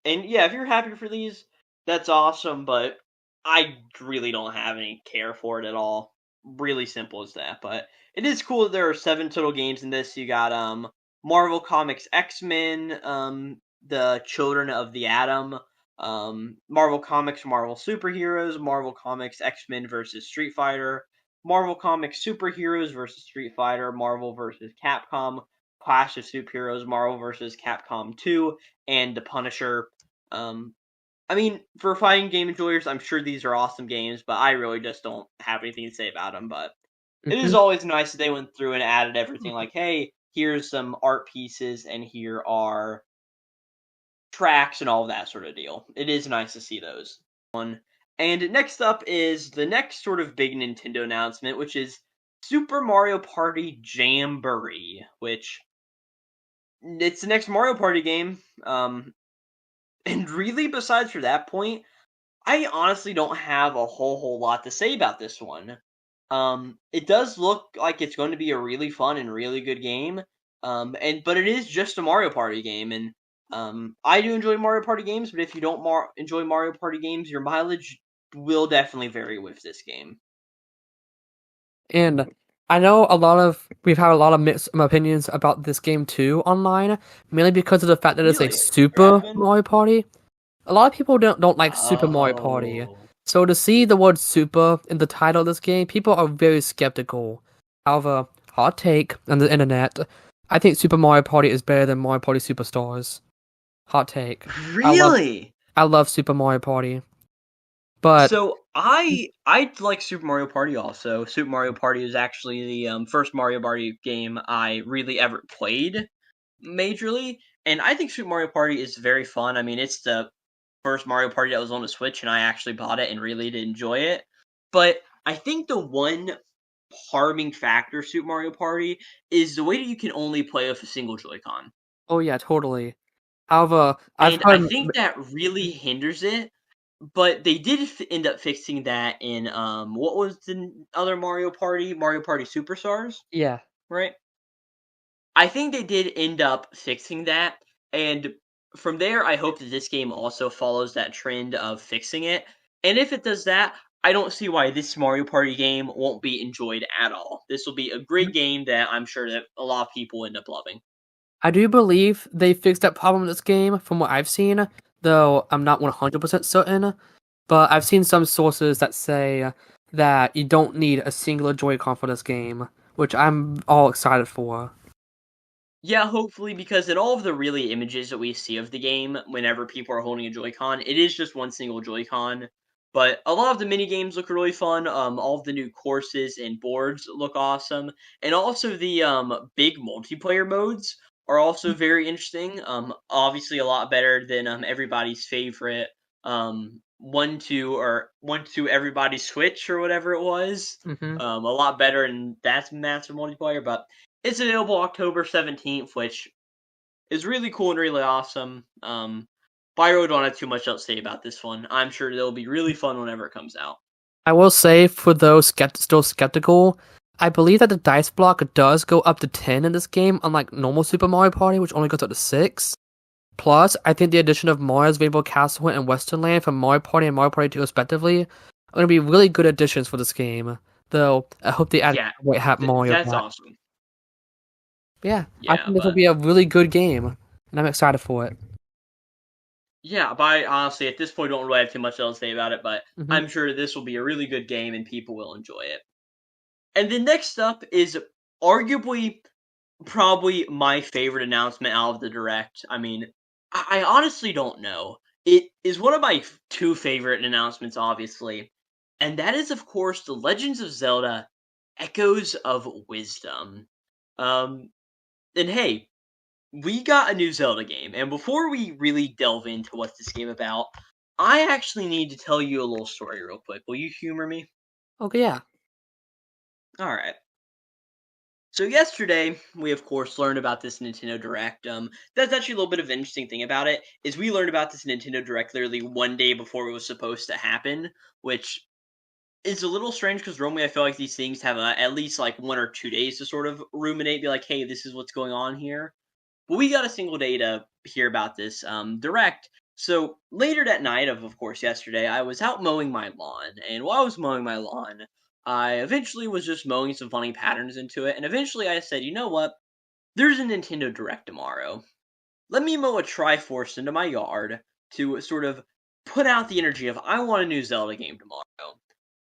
and yeah, if you're happy for these, that's awesome. But I really don't have any care for it at all. Really simple as that. But it is cool that there are 7 total games in this. You got Marvel Comics X-Men, the Children of the Atom, Marvel Comics Marvel Superheroes, Marvel Comics X-Men versus Street Fighter, Marvel Comics Superheroes versus Street Fighter, Marvel versus Capcom, Clash of Superheroes, Marvel versus Capcom 2, and The Punisher. I mean, for fighting game enjoyers, I'm sure these are awesome games, but I really just don't have anything to say about them. But it is Mm-hmm. always nice that they went through and added everything like, hey, here's some art pieces, and here are tracks and all of that sort of deal. It is nice to see those. And next up is the next sort of big Nintendo announcement, which is Super Mario Party Jamboree, which it's the next Mario Party game. And really, besides for that point, I honestly don't have a whole lot to say about this one. It does look like it's going to be a really fun and really good game. But it is just a Mario Party game, and I do enjoy Mario Party games. But if you don't enjoy Mario Party games, your mileage will definitely vary with this game. And I know we've had a lot of mixed opinions about this game too online, mainly because of the fact that it's a Really, there have Super been. Mario Party. A lot of people don't like Super Mario Party. Oh, So to see the word super in the title of this game, people are very skeptical. However, hot take on the internet, I think Super Mario Party is better than Mario Party Superstars. Hot take. really? I love Super Mario Party. But So I like Super Mario Party also. Super Mario Party is actually the first Mario Party game I really ever played majorly, and I think Super Mario Party is very fun. I mean, it's the first Mario Party that was on the Switch, and I actually bought it and really did enjoy it. But I think the one harming factor of Super Mario Party is the way that you can only play with a single Joy-Con. Oh yeah, totally. However, I've And I heard. think that really hinders it, but they did end up fixing that in what was the other Mario Party? Mario Party Superstars, Yeah. right? I think they did end up fixing that, and from there, I hope that this game also follows that trend of fixing it. And if it does that, I don't see why this Mario Party game won't be enjoyed at all. This will be a great game that I'm sure that a lot of people end up loving. I do believe they fixed that problem in this game from what I've seen, though I'm not 100% certain. But I've seen some sources that say that you don't need a singular Joy-Con for this game, which I'm all excited for. Yeah, hopefully, because in all of the really images that we see of the game, whenever people are holding a Joy-Con, it is just one single Joy-Con. But a lot of the mini games look really fun. All of the new courses and boards look awesome, and also the big multiplayer modes are also very interesting. Obviously a lot better than everybody's favorite 1-2 everybody switch or whatever it was. Hmm. A lot better, and that's massive multiplayer, but it's available October 17th, which is really cool and really awesome. But I really don't have too much else to say about this one. I'm sure it'll be really fun whenever it comes out. I will say, for those still skeptical, I believe that the dice block does go up to 10 in this game, unlike normal Super Mario Party, which only goes up to 6. Plus, I think the addition of Mario's Rainbow Castle and Western Land from Mario Party and Mario Party 2 respectively are going to be really good additions for this game. Though, I hope they add Yeah, White Hat Mario that's back. awesome. Yeah, I Yeah, think this will but be a really good game, and I'm excited for it. yeah, but I honestly at this point don't really have too much else to say about it. But Hmm. I'm sure this will be a really good game and people will enjoy it. And then next up is arguably probably my favorite announcement out of the direct. I mean, I honestly don't know. It is one of my two favorite announcements, obviously, and that is, of course, the Legends of Zelda: Echoes of Wisdom. Um, and hey, we got a new Zelda game, and before we really delve into what's this game about, I actually need to tell you a little story real quick. Will you humor me? Okay, yeah. All right. So yesterday, we of course learned about this Nintendo Direct. That's actually a little bit of an interesting thing about it is we learned about this Nintendo Direct literally one day before it was supposed to happen, which is a little strange because normally I feel like these things have at least like 1 or 2 days to sort of ruminate, be like, hey, this is what's going on here. But we got a single day to hear about this Direct. So later that night of course yesterday, I was out mowing my lawn, and while I was mowing my lawn, I eventually was just mowing some funny patterns into it, and eventually I said, you know what? There's a Nintendo Direct tomorrow. Let me mow a Triforce into my yard to sort of put out the energy of I want a new Zelda game tomorrow.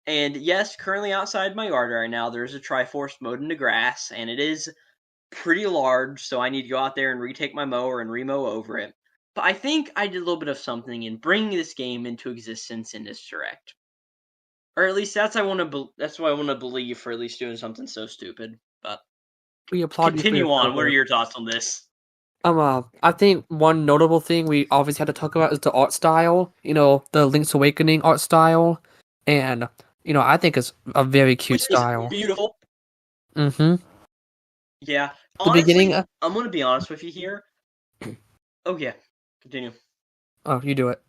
And yes, currently outside my yard right now, there's a Triforce mowed into grass, and it is pretty large, so I need to go out there and retake my mower and remow over it. But I think I did a little bit of something in bringing this game into existence in this direct, or at least that's I want to. That's what I want to believe for at least doing something so stupid. But We applaud you for your continue on. What are effort. your thoughts on this? I think one notable thing we obviously had to talk about is the art style. The Link's Awakening art style, and I think it's a very cute Which is style. beautiful. Mm-hmm. Yeah, The beginning. honestly, I'm gonna be honest with you here. Oh yeah, continue. Oh, you do it.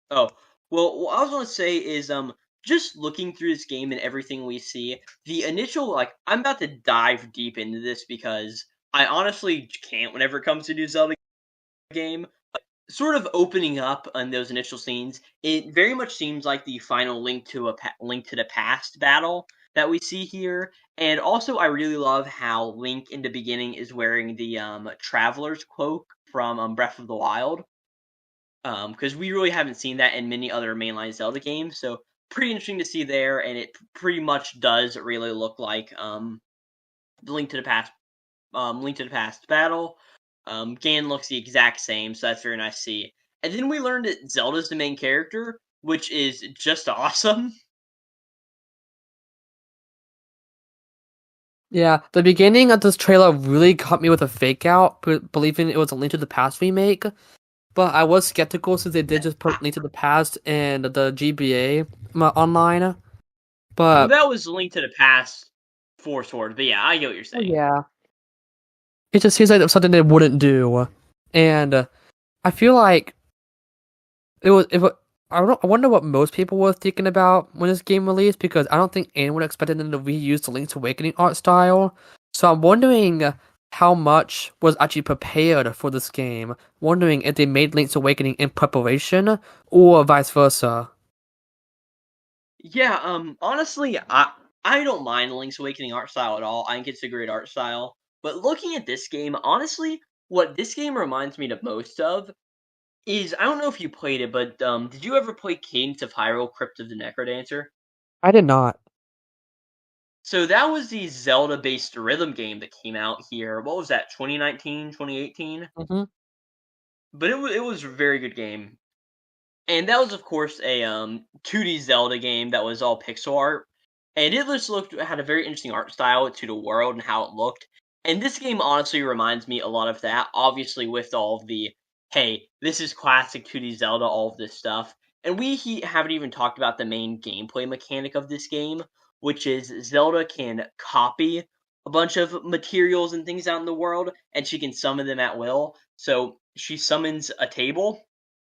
Oh, well, what I was gonna say is, just looking through this game and everything we see, the initial, like, I'm about to dive deep into this because I honestly can't whenever it comes to new Zelda game. Sort of opening up on those initial scenes, it very much seems like the final Link to the Past battle that we see here. And also, I really love how Link in the beginning is wearing the Traveler's Cloak from Breath of the Wild, because we really haven't seen that in many other mainline Zelda games. So pretty interesting to see there, and it pretty much does really look like the Link to the Past battle. Ganon looks the exact same, so that's very nice to see. And then we learned that Zelda's the main character, which is just awesome. Yeah, the beginning of this trailer really caught me with a fake out, believing it was a Link to the Past remake. But I was skeptical since they did just put Link to the Past and the GBA online. Well, But that was Link to the Past for Sword, but yeah, I get what you're saying. yeah, it just seems like something they wouldn't do, and I feel like it was. I wonder what most people were thinking about when this game released because I don't think anyone expected them to reuse the Link's Awakening art style. So I'm wondering how much was actually prepared for this game. Wondering if they made Link's Awakening in preparation or vice versa. Yeah, honestly, I don't mind Link's Awakening art style at all. I think it's a great art style. But looking at this game, honestly, what this game reminds me the most of is I don't know if you played it, but did you ever play Cadence of Hyrule: Crypt of the Necrodancer? I did not. So that was the Zelda-based rhythm game that came out here. What was that? 2019, 2018? Hmm. But it was a very good game. And that was, of course, a 2D Zelda game that was all pixel art, and it just looked had a very interesting art style to the world and how it looked. And this game honestly reminds me a lot of that. Obviously, with all of the hey, this is classic 2D Zelda, all of this stuff. And haven't even talked about the main gameplay mechanic of this game, which is Zelda can copy a bunch of materials and things out in the world, and she can summon them at will. So she summons a table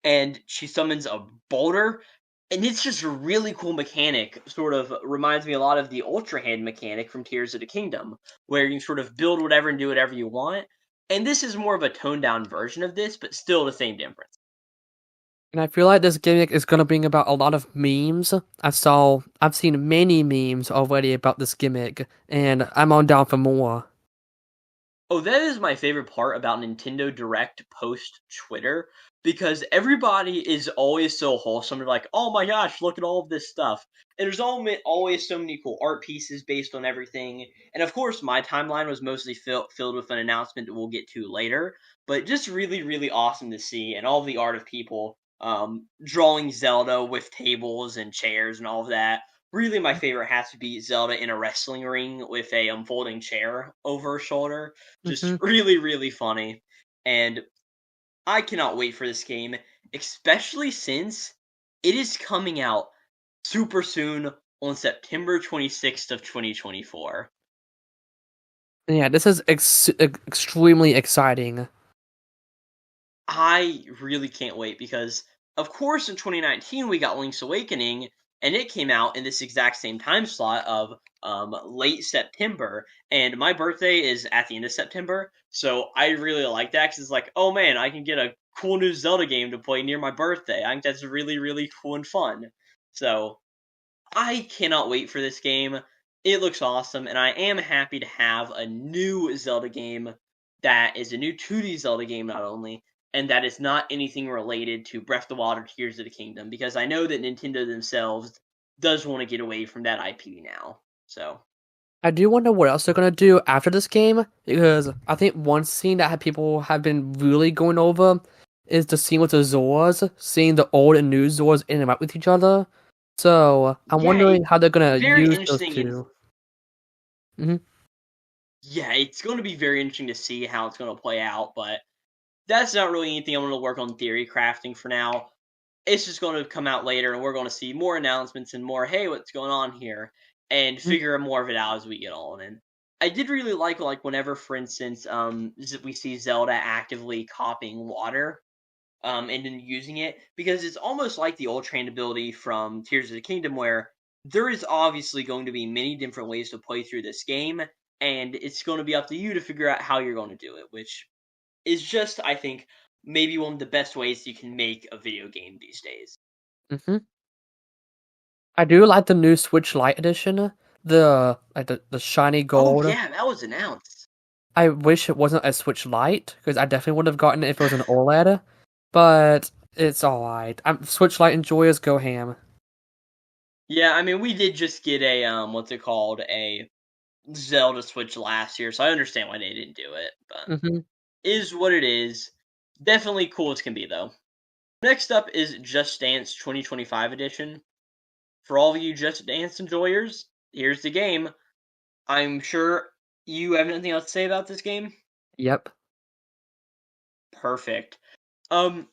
and she summons a boulder, and it's just a really cool mechanic. Sort of reminds me a lot of the Ultra Hand mechanic from Tears of the Kingdom, where you can sort of build whatever and do whatever you want. And this is more of a toned down version of this, but still the same difference. And I feel like this gimmick is gonna bring about a lot of memes. I've seen many memes already about this gimmick, and I'm on down for more. Oh, that is my favorite part about Nintendo Direct post Twitter because everybody is always so wholesome. They're like, "Oh my gosh, look at all of this stuff!" And there's always so many cool art pieces based on everything. And of course, my timeline was mostly filled with an announcement that we'll get to later. But just really, really awesome to see, and all of the art of people drawing Zelda with tables and chairs and all of that. Really, my favorite has to be Zelda in a wrestling ring with a folding chair over her shoulder. Just Hmm. really, really funny. And I cannot wait for this game, especially since it is coming out super soon on September 26th of 2024. Yeah, this is extremely exciting. I really can't wait because, of course, in 2019 we got Link's Awakening, and it came out in this exact same time slot of late September, and my birthday is at the end of September, so I really like that because it's like, oh man, I can get a cool new Zelda game to play near my birthday. I think that's really, really cool and fun. So I cannot wait for this game. It looks awesome, and I am happy to have a new Zelda game that is a new 2D Zelda game, not only, and that is not anything related to Breath of the Wild or Tears of the Kingdom, because I know that Nintendo themselves does want to get away from that IP now. So, I do wonder what else they're gonna do after this game because I think one scene that people have been really going over is the scene with the Zors, seeing the old and new Zors interact with each other. So I'm yeah, wondering it's how they're gonna very use those interesting, and two. Hmm. yeah, it's going to be very interesting to see how it's going to play out, but that's not really anything I'm going to work on theory crafting for now. It's just going to come out later, and we're going to see more announcements and more, hey, what's going on here, and figure more of it out as we get on. And I did really like whenever, for instance, we see Zelda actively copying water, and then using it, because it's almost like the old train ability from Tears of the Kingdom, where there is obviously going to be many different ways to play through this game, and it's going to be up to you to figure out how you're going to do it, which is just, I think, maybe one of the best ways you can make a video game these days. Hmm. I do like the new Switch Lite edition, the shiny Oh gold. yeah, that was announced. I wish it wasn't a Switch Lite because I definitely would have gotten it if it was an OLED, but it's alright. I'm Switch Lite enjoyers go ham. Yeah, I mean, we did just get a what's it called, a Zelda Switch last year, so I understand why they didn't do it, but Hmm. is what it is. Definitely cool as can be though. Next up is Just Dance 2025 edition. For all of you Just Dance enjoyers, here's the game. I'm sure you have nothing else to say about this game? Yep. Perfect. And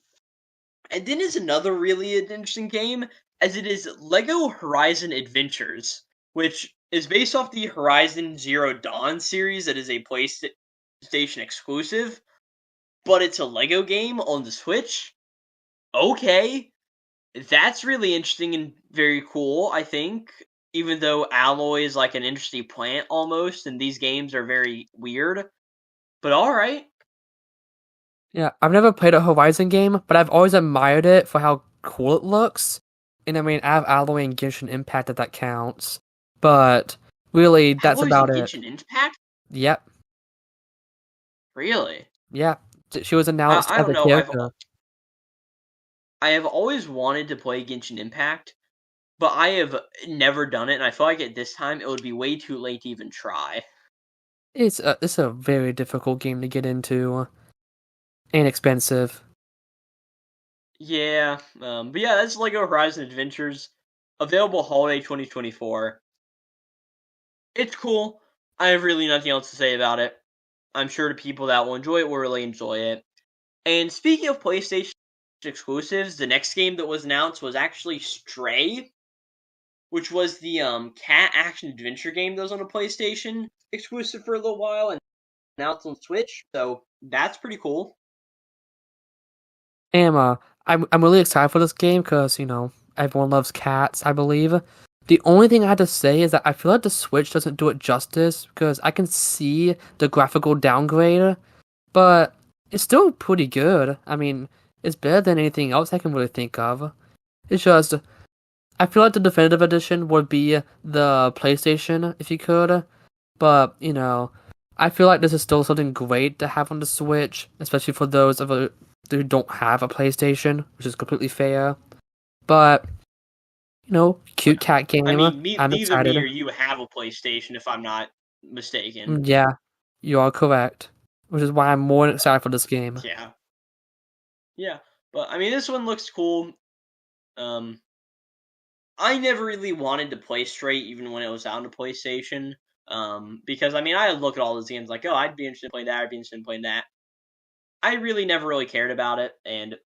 then is another really interesting game, as it is Lego Horizon Adventures, which is based off the Horizon Zero Dawn series that is a PlayStation exclusive, but it's a Lego game on the Switch. Okay, that's really interesting and very cool, I think. Even though Alloy is like an interesting plant almost, and these games are very weird. But alright. Yeah, I've never played a Horizon game, but I've always admired it for how cool it looks. And I mean, I have Alloy and Genshin Impact if that counts. But really, that's Alloy's in about it. Genshin Impact? Yep. Really? Yeah. She was announced I as don't a know. character. I have always wanted to play Genshin Impact, but I have never done it, and I feel like at this time it would be way too late to even try. It's a very difficult game to get into. And expensive. Yeah, but yeah, that's Lego Horizon Adventures, available holiday 2024. It's cool. I have really nothing else to say about it. I'm sure the people that will enjoy it will really enjoy it. And speaking of PlayStation exclusives, the next game that was announced was actually Stray, which was the cat action adventure game that was on a PlayStation exclusive for a little while, and now it's on Switch. So that's pretty cool. And I'm really excited for this game because, everyone loves cats, I believe. The only thing I have to say is that I feel like the Switch doesn't do it justice because I can see the graphical downgrade, but it's still pretty good. I mean, it's better than anything else I can really think of. It's just, I feel like the definitive edition would be the PlayStation if you could, but, I feel like this is still something great to have on the Switch, especially for those of who don't have a PlayStation, which is completely fair. But, cute cat I game. mean, I'm neither me excited. or you have a PlayStation, if I'm not mistaken. Yeah, you are correct. Which is why I'm more excited for this game. Yeah, yeah. But I mean, this one looks cool. Um, I never really wanted to play Stray, even when it was out on the PlayStation. Because I mean, I look at all those games like, oh, I'd be interested in playing that. I'd be interested in playing that. I really never really cared about it, and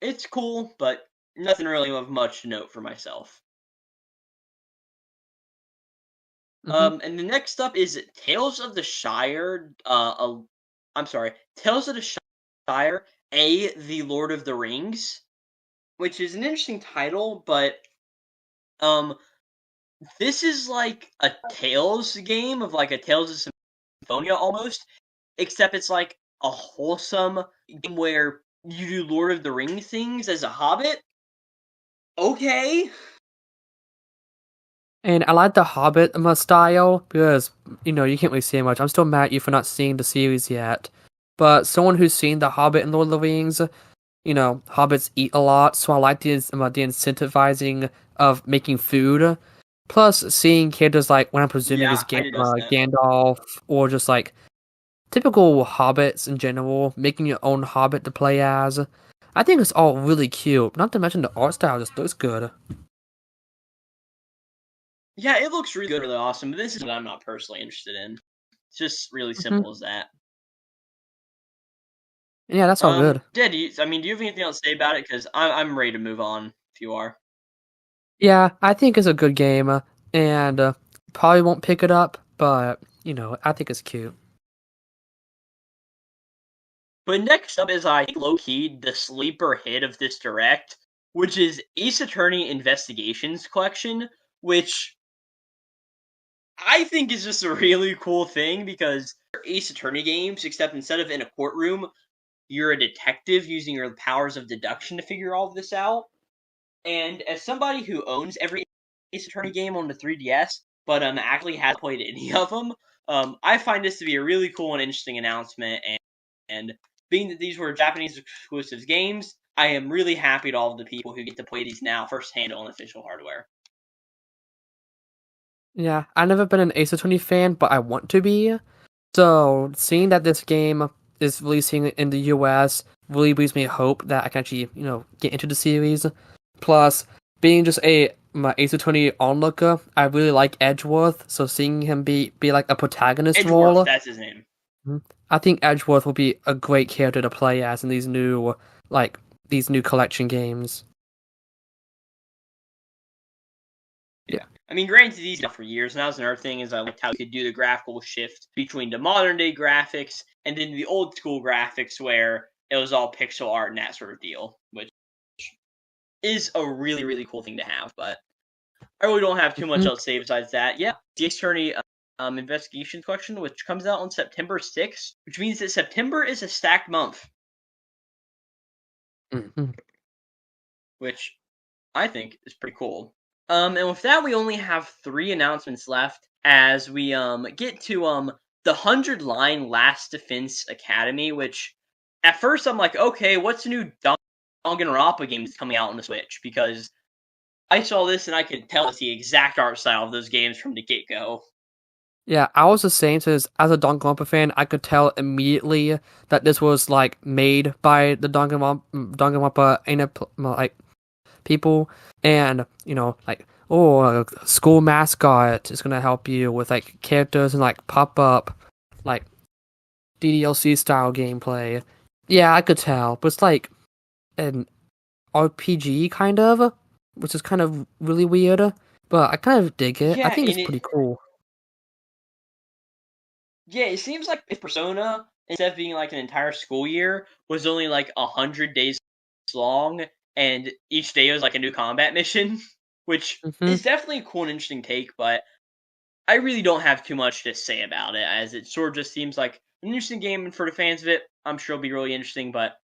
it's cool, but nothing really of much note for myself. Hmm. And the next up is Tales of the Shire. I'm sorry, Tales of the Shire. The Lord of the Rings, which is an interesting title, but um, this is like a Tales game of like a Tales of Symphonia almost, except it's like a wholesome game where you do Lord of the Ring things as a hobbit. Okay. And I like the Hobbit style because, you can't really say much. I'm still mad at you for not seeing the series yet. But someone who's seen The Hobbit and Lord of the Rings, hobbits eat a lot, so I like the incentivizing of making food. Plus, seeing characters like what I'm presuming is Yeah, I did notice that. Gandalf, or just like typical hobbits in general, making your own hobbit to play as. I think it's all really cute. Not to mention the art style just looks good. Yeah, it looks really good, really awesome, but this is what I'm not personally interested in. It's just really Hmm. simple as that. Yeah, that's all good. Yeah, do you have anything else to say about it? Because I'm ready to move on, if you are. Yeah, I think it's a good game, and probably won't pick it up, but I think it's cute. But next up is, I think, low-key, the sleeper hit of this direct, which is Ace Attorney Investigations Collection, which I think is just a really cool thing because Ace Attorney games, except instead of in a courtroom, you're a detective using your powers of deduction to figure all of this out. And as somebody who owns every Ace Attorney game on the 3DS, but actually hasn't played any of them, I find this to be a really cool and interesting announcement. And being that these were Japanese exclusive games, I am really happy to all of the people who get to play these now firsthand on official hardware. Yeah, I've never been an Ace Attorney fan, but I want to be. So, seeing that this game is releasing in the US really brings me hope that I can actually, get into the series. Plus, being just my Ace Attorney onlooker, I really like Edgeworth, so seeing him be like a protagonist Edgeworth, role, that's his name. I think Edgeworth will be a great character to play as in these new collection games. Yeah. I mean, granted, he's done for years, and that was another thing, is I liked how he could do the graphical shift between the modern-day graphics and then the old-school graphics where it was all pixel art and that sort of deal, which is a really, really cool thing to have, but I really don't have too much else to say besides that. Yeah, the Ace Attorney Investigation Collection, which comes out on September 6th, which means that September is a stacked month. Which I think is pretty cool. And with that, we only have 3 announcements left as we get to the 100-line Last Defense Academy, which at first I'm like, okay, what's the new Danganronpa game that's coming out on the Switch? Because I saw this and I could tell it's the exact art style of those games from the get-go. Yeah, I was the same. Since as a Danganronpa fan, I could tell immediately that this was like made by the Danganronpa people, and school mascot is gonna help you with like characters and like pop up like DDLC style gameplay. Yeah, I could tell, but it's like an RPG kind of, which is kind of really weird. But I kind of dig it. I think it's pretty cool. Yeah, it seems like if Persona, instead of being like an entire school year, was only like 100 days long, and each day was like a new combat mission, which is definitely a cool and interesting take, but I really don't have too much to say about it, as it sort of just seems like an interesting game, and for the fans of it, I'm sure it'll be really interesting, but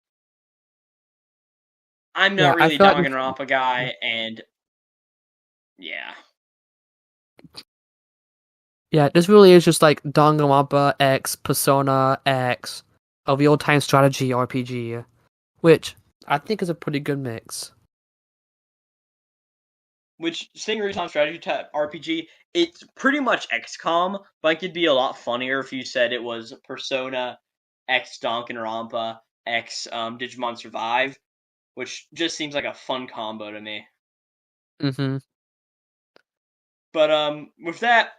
I'm not really a Danganronpa guy, and yeah. Yeah, this really is just like Danganronpa X Persona X, a real-time strategy RPG, which I think is a pretty good mix. Which, saying real-time strategy type RPG, it's pretty much XCOM, but it could be a lot funnier if you said it was Persona X Danganronpa X Digimon Survive, which just seems like a fun combo to me. But with that,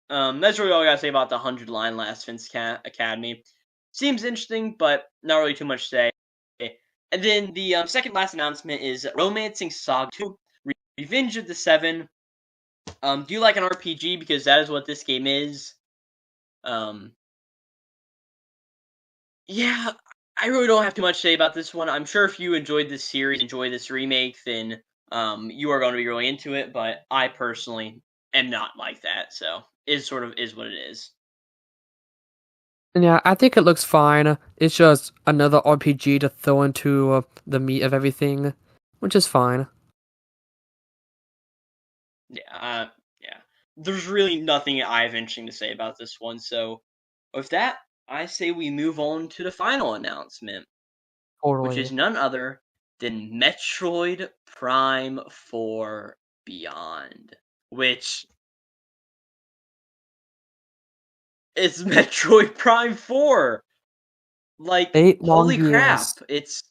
that's really all I gotta say about the 100-line Last Defense Academy. Seems interesting, but not really too much to say. And then the second last announcement is Romancing SaGa 2, Revenge of the Seven. Do you like an RPG? Because that is what this game is. Yeah, I really don't have too much to say about this one. I'm sure if you enjoyed this series, enjoy this remake, then you are going to be really into it. But I personally am not like that, so it sort of is what it is. Yeah, I think it looks fine. It's just another RPG to throw into the meat of everything, which is fine. Yeah, yeah. There's really nothing I have interesting to say about this one. So with that, I say we move on to the final announcement, which is none other than Metroid Prime 4 Beyond, which is Metroid Prime 4. Like, holy crap, it's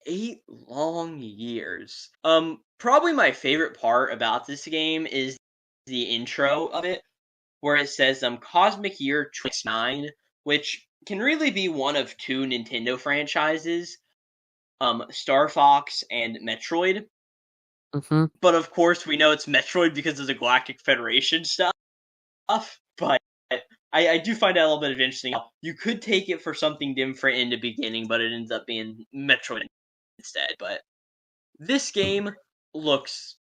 8 long years. Probably my favorite part about this game is the intro of it, where it says Cosmic Year 29, which can really be one of 2 Nintendo franchises, Star Fox and Metroid. But of course, we know it's Metroid because of the Galactic Federation stuff. But I do find that a little bit of interesting. You could take it for something different in the beginning, but it ends up being Metroid instead. But this game looks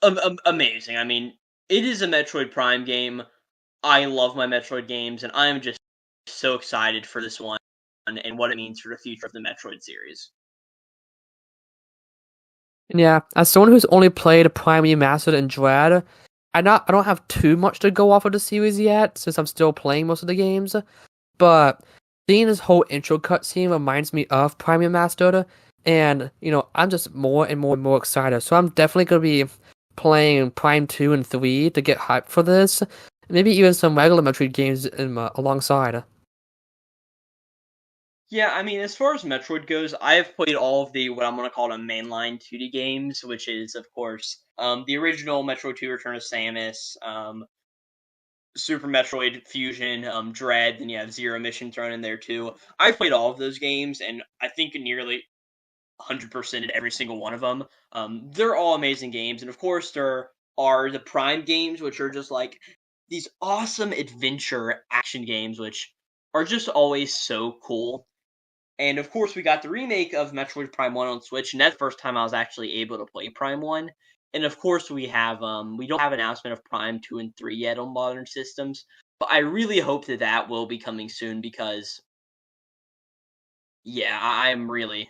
amazing. I mean, it is a Metroid Prime game. I love my Metroid games, and I'm just so excited for this one and what it means for the future of the Metroid series. Yeah, as someone who's only played Prime Remastered and Dread, I don't have too much to go off of the series yet, since I'm still playing most of the games. But seeing this whole intro cutscene reminds me of Prime Remastered, and I'm just more and more excited. So I'm definitely gonna be playing Prime 2 and 3 to get hyped for this. Maybe even some regular Metroid games alongside. Yeah, I mean, as far as Metroid goes, I've played all of the what I'm gonna call the mainline 2D games, which is, of course, the original Metroid 2: Return of Samus, Super Metroid Fusion, Dread, then you have Zero Mission thrown in there too. I've played all of those games, and I think nearly 100% every single one of them. They're all amazing games, and of course there are the Prime games, which are just like these awesome adventure action games, which are just always so cool. And of course, we got the remake of Metroid Prime 1 on Switch, and that's the first time I was actually able to play Prime 1. And of course, we don't have an announcement of Prime 2 and 3 yet on modern systems, but I really hope that that will be coming soon because, yeah, I'm really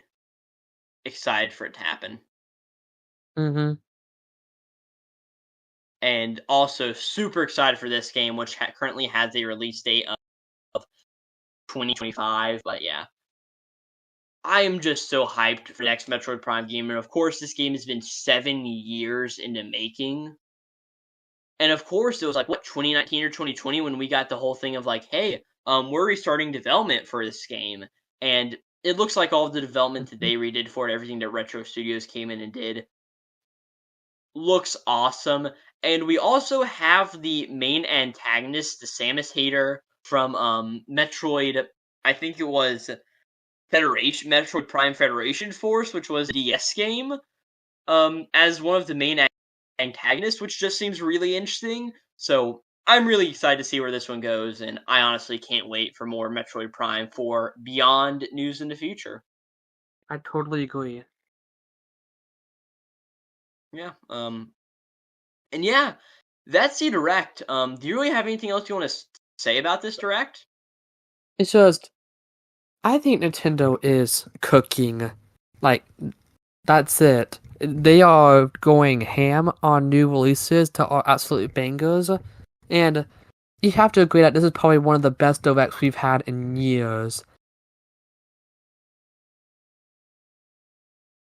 excited for it to happen. Mm-hmm. And also super excited for this game, which currently has a release date of 2025. But yeah, I am just so hyped for the next Metroid Prime game. And of course, this game has been 7 years into making. And of course, it was like, what, 2019 or 2020 when we got the whole thing of like, hey, we're restarting development for this game. And it looks like all of the development that they redid for it, everything that Retro Studios came in and did, looks awesome. And we also have the main antagonist, the Samus hater from Metroid, I think it was Federation, Metroid Prime Federation Force, which was a DS game, as one of the main antagonists, which just seems really interesting. So I'm really excited to see where this one goes, and I honestly can't wait for more Metroid Prime for Beyond news in the future. I totally agree. Yeah. And yeah, that's the direct. Do you really have anything else you want to say about this direct? It's just, I think Nintendo is cooking. Like, that's it. They are going ham on new releases that are absolute bangers, and you have to agree that this is probably one of the best directs we've had in years.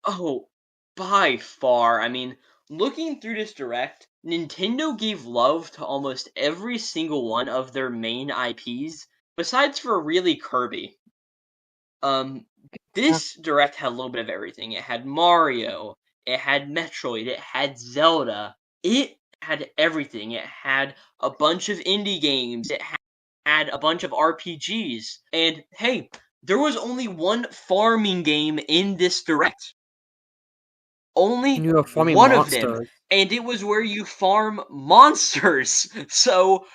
Oh, by far. I mean, looking through this direct, Nintendo gave love to almost every single one of their main IPs, besides for really Kirby. Um, Yeah. this direct had a little bit of everything. It had Mario, it had Metroid, it had Zelda, it had everything. It had a bunch of indie games, it had a bunch of RPGs, and hey, there was only one farming game in this direct. Only You are farming one of them, monsters. and it was where you farm monsters. So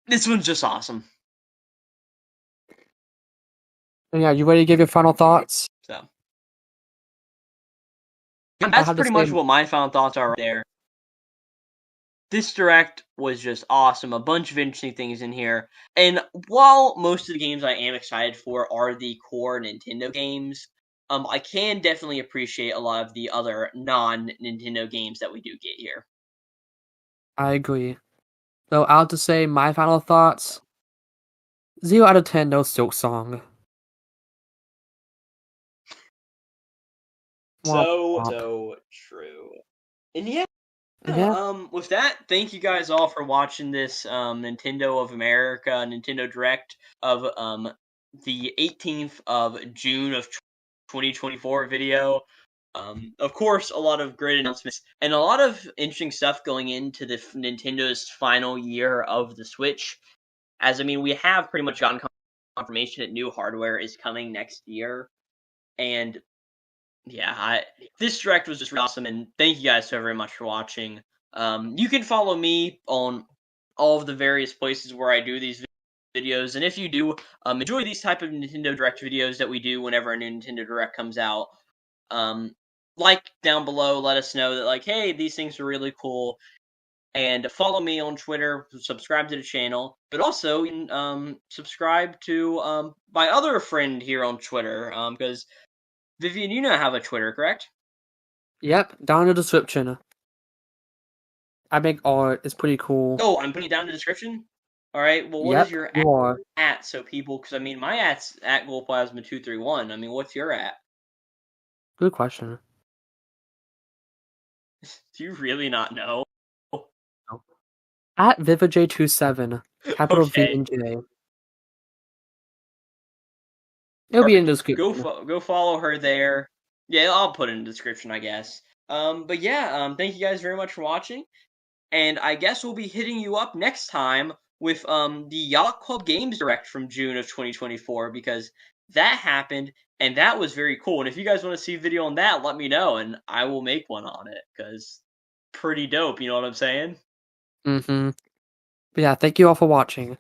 this one's just awesome. And yeah, you ready to give your final thoughts? So and I that's have the pretty much same. what my final thoughts are right there. This direct was just awesome. A bunch of interesting things in here. And while most of the games I am excited for are the core Nintendo games, I can definitely appreciate a lot of the other non-Nintendo games that we do get here. I agree. So I'll just say my final thoughts. 0 out of 10, no Silk Song. Womp womp. So true. And yeah, Yeah, with that, thank you guys all for watching this Nintendo of America Nintendo Direct of the 18th of June of 2024 video. Of course, a lot of great announcements and a lot of interesting stuff going into the Nintendo's final year of the Switch. As I mean, we have pretty much gotten confirmation that new hardware is coming next year, and yeah, this direct was just really awesome, and thank you guys so very much for watching. You can follow me on all of the various places where I do these videos, and if you do enjoy these type of Nintendo Direct videos that we do whenever a new Nintendo Direct comes out, um, like down below, let us know that like, hey, these things are really cool, and follow me on Twitter, subscribe to the channel, but also subscribe to my other friend here on Twitter, because Vivian, you know I have a Twitter, correct? yep, down in the description. I make art, it's pretty cool. Oh, I'm putting it down in the description. All right. Well, what is Yep, your you are. at so people? Because I mean, my at's at Glowplasma231. I mean, what's your at? Good question. Do you really not know? No. At VivaJ27, capital V Okay. and J. It'll be in Perfect. the description. Go follow her there. Yeah, I'll put it in the description, I guess. But yeah, thank you guys very much for watching. And I guess we'll be hitting you up next time with the Yacht Club Games Direct from June of 2024 because that happened and that was very cool. And if you guys want to see a video on that, let me know and I will make one on it because pretty dope. You know what I'm saying? Mm-hmm. But yeah, thank you all for watching.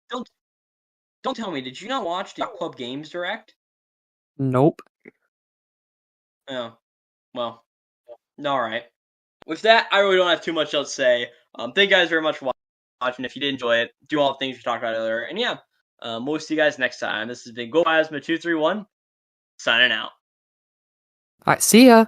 Don't don't tell me. Did you not watch the Yacht Club Games Direct? Nope. Oh, well, all right. With that, I really don't have too much else to say. Thank you guys very much for watching. If you did enjoy it, do all the things we talked about earlier. And yeah, we'll see you guys next time. This has been Glowplasma 231 signing out. Alright, see ya!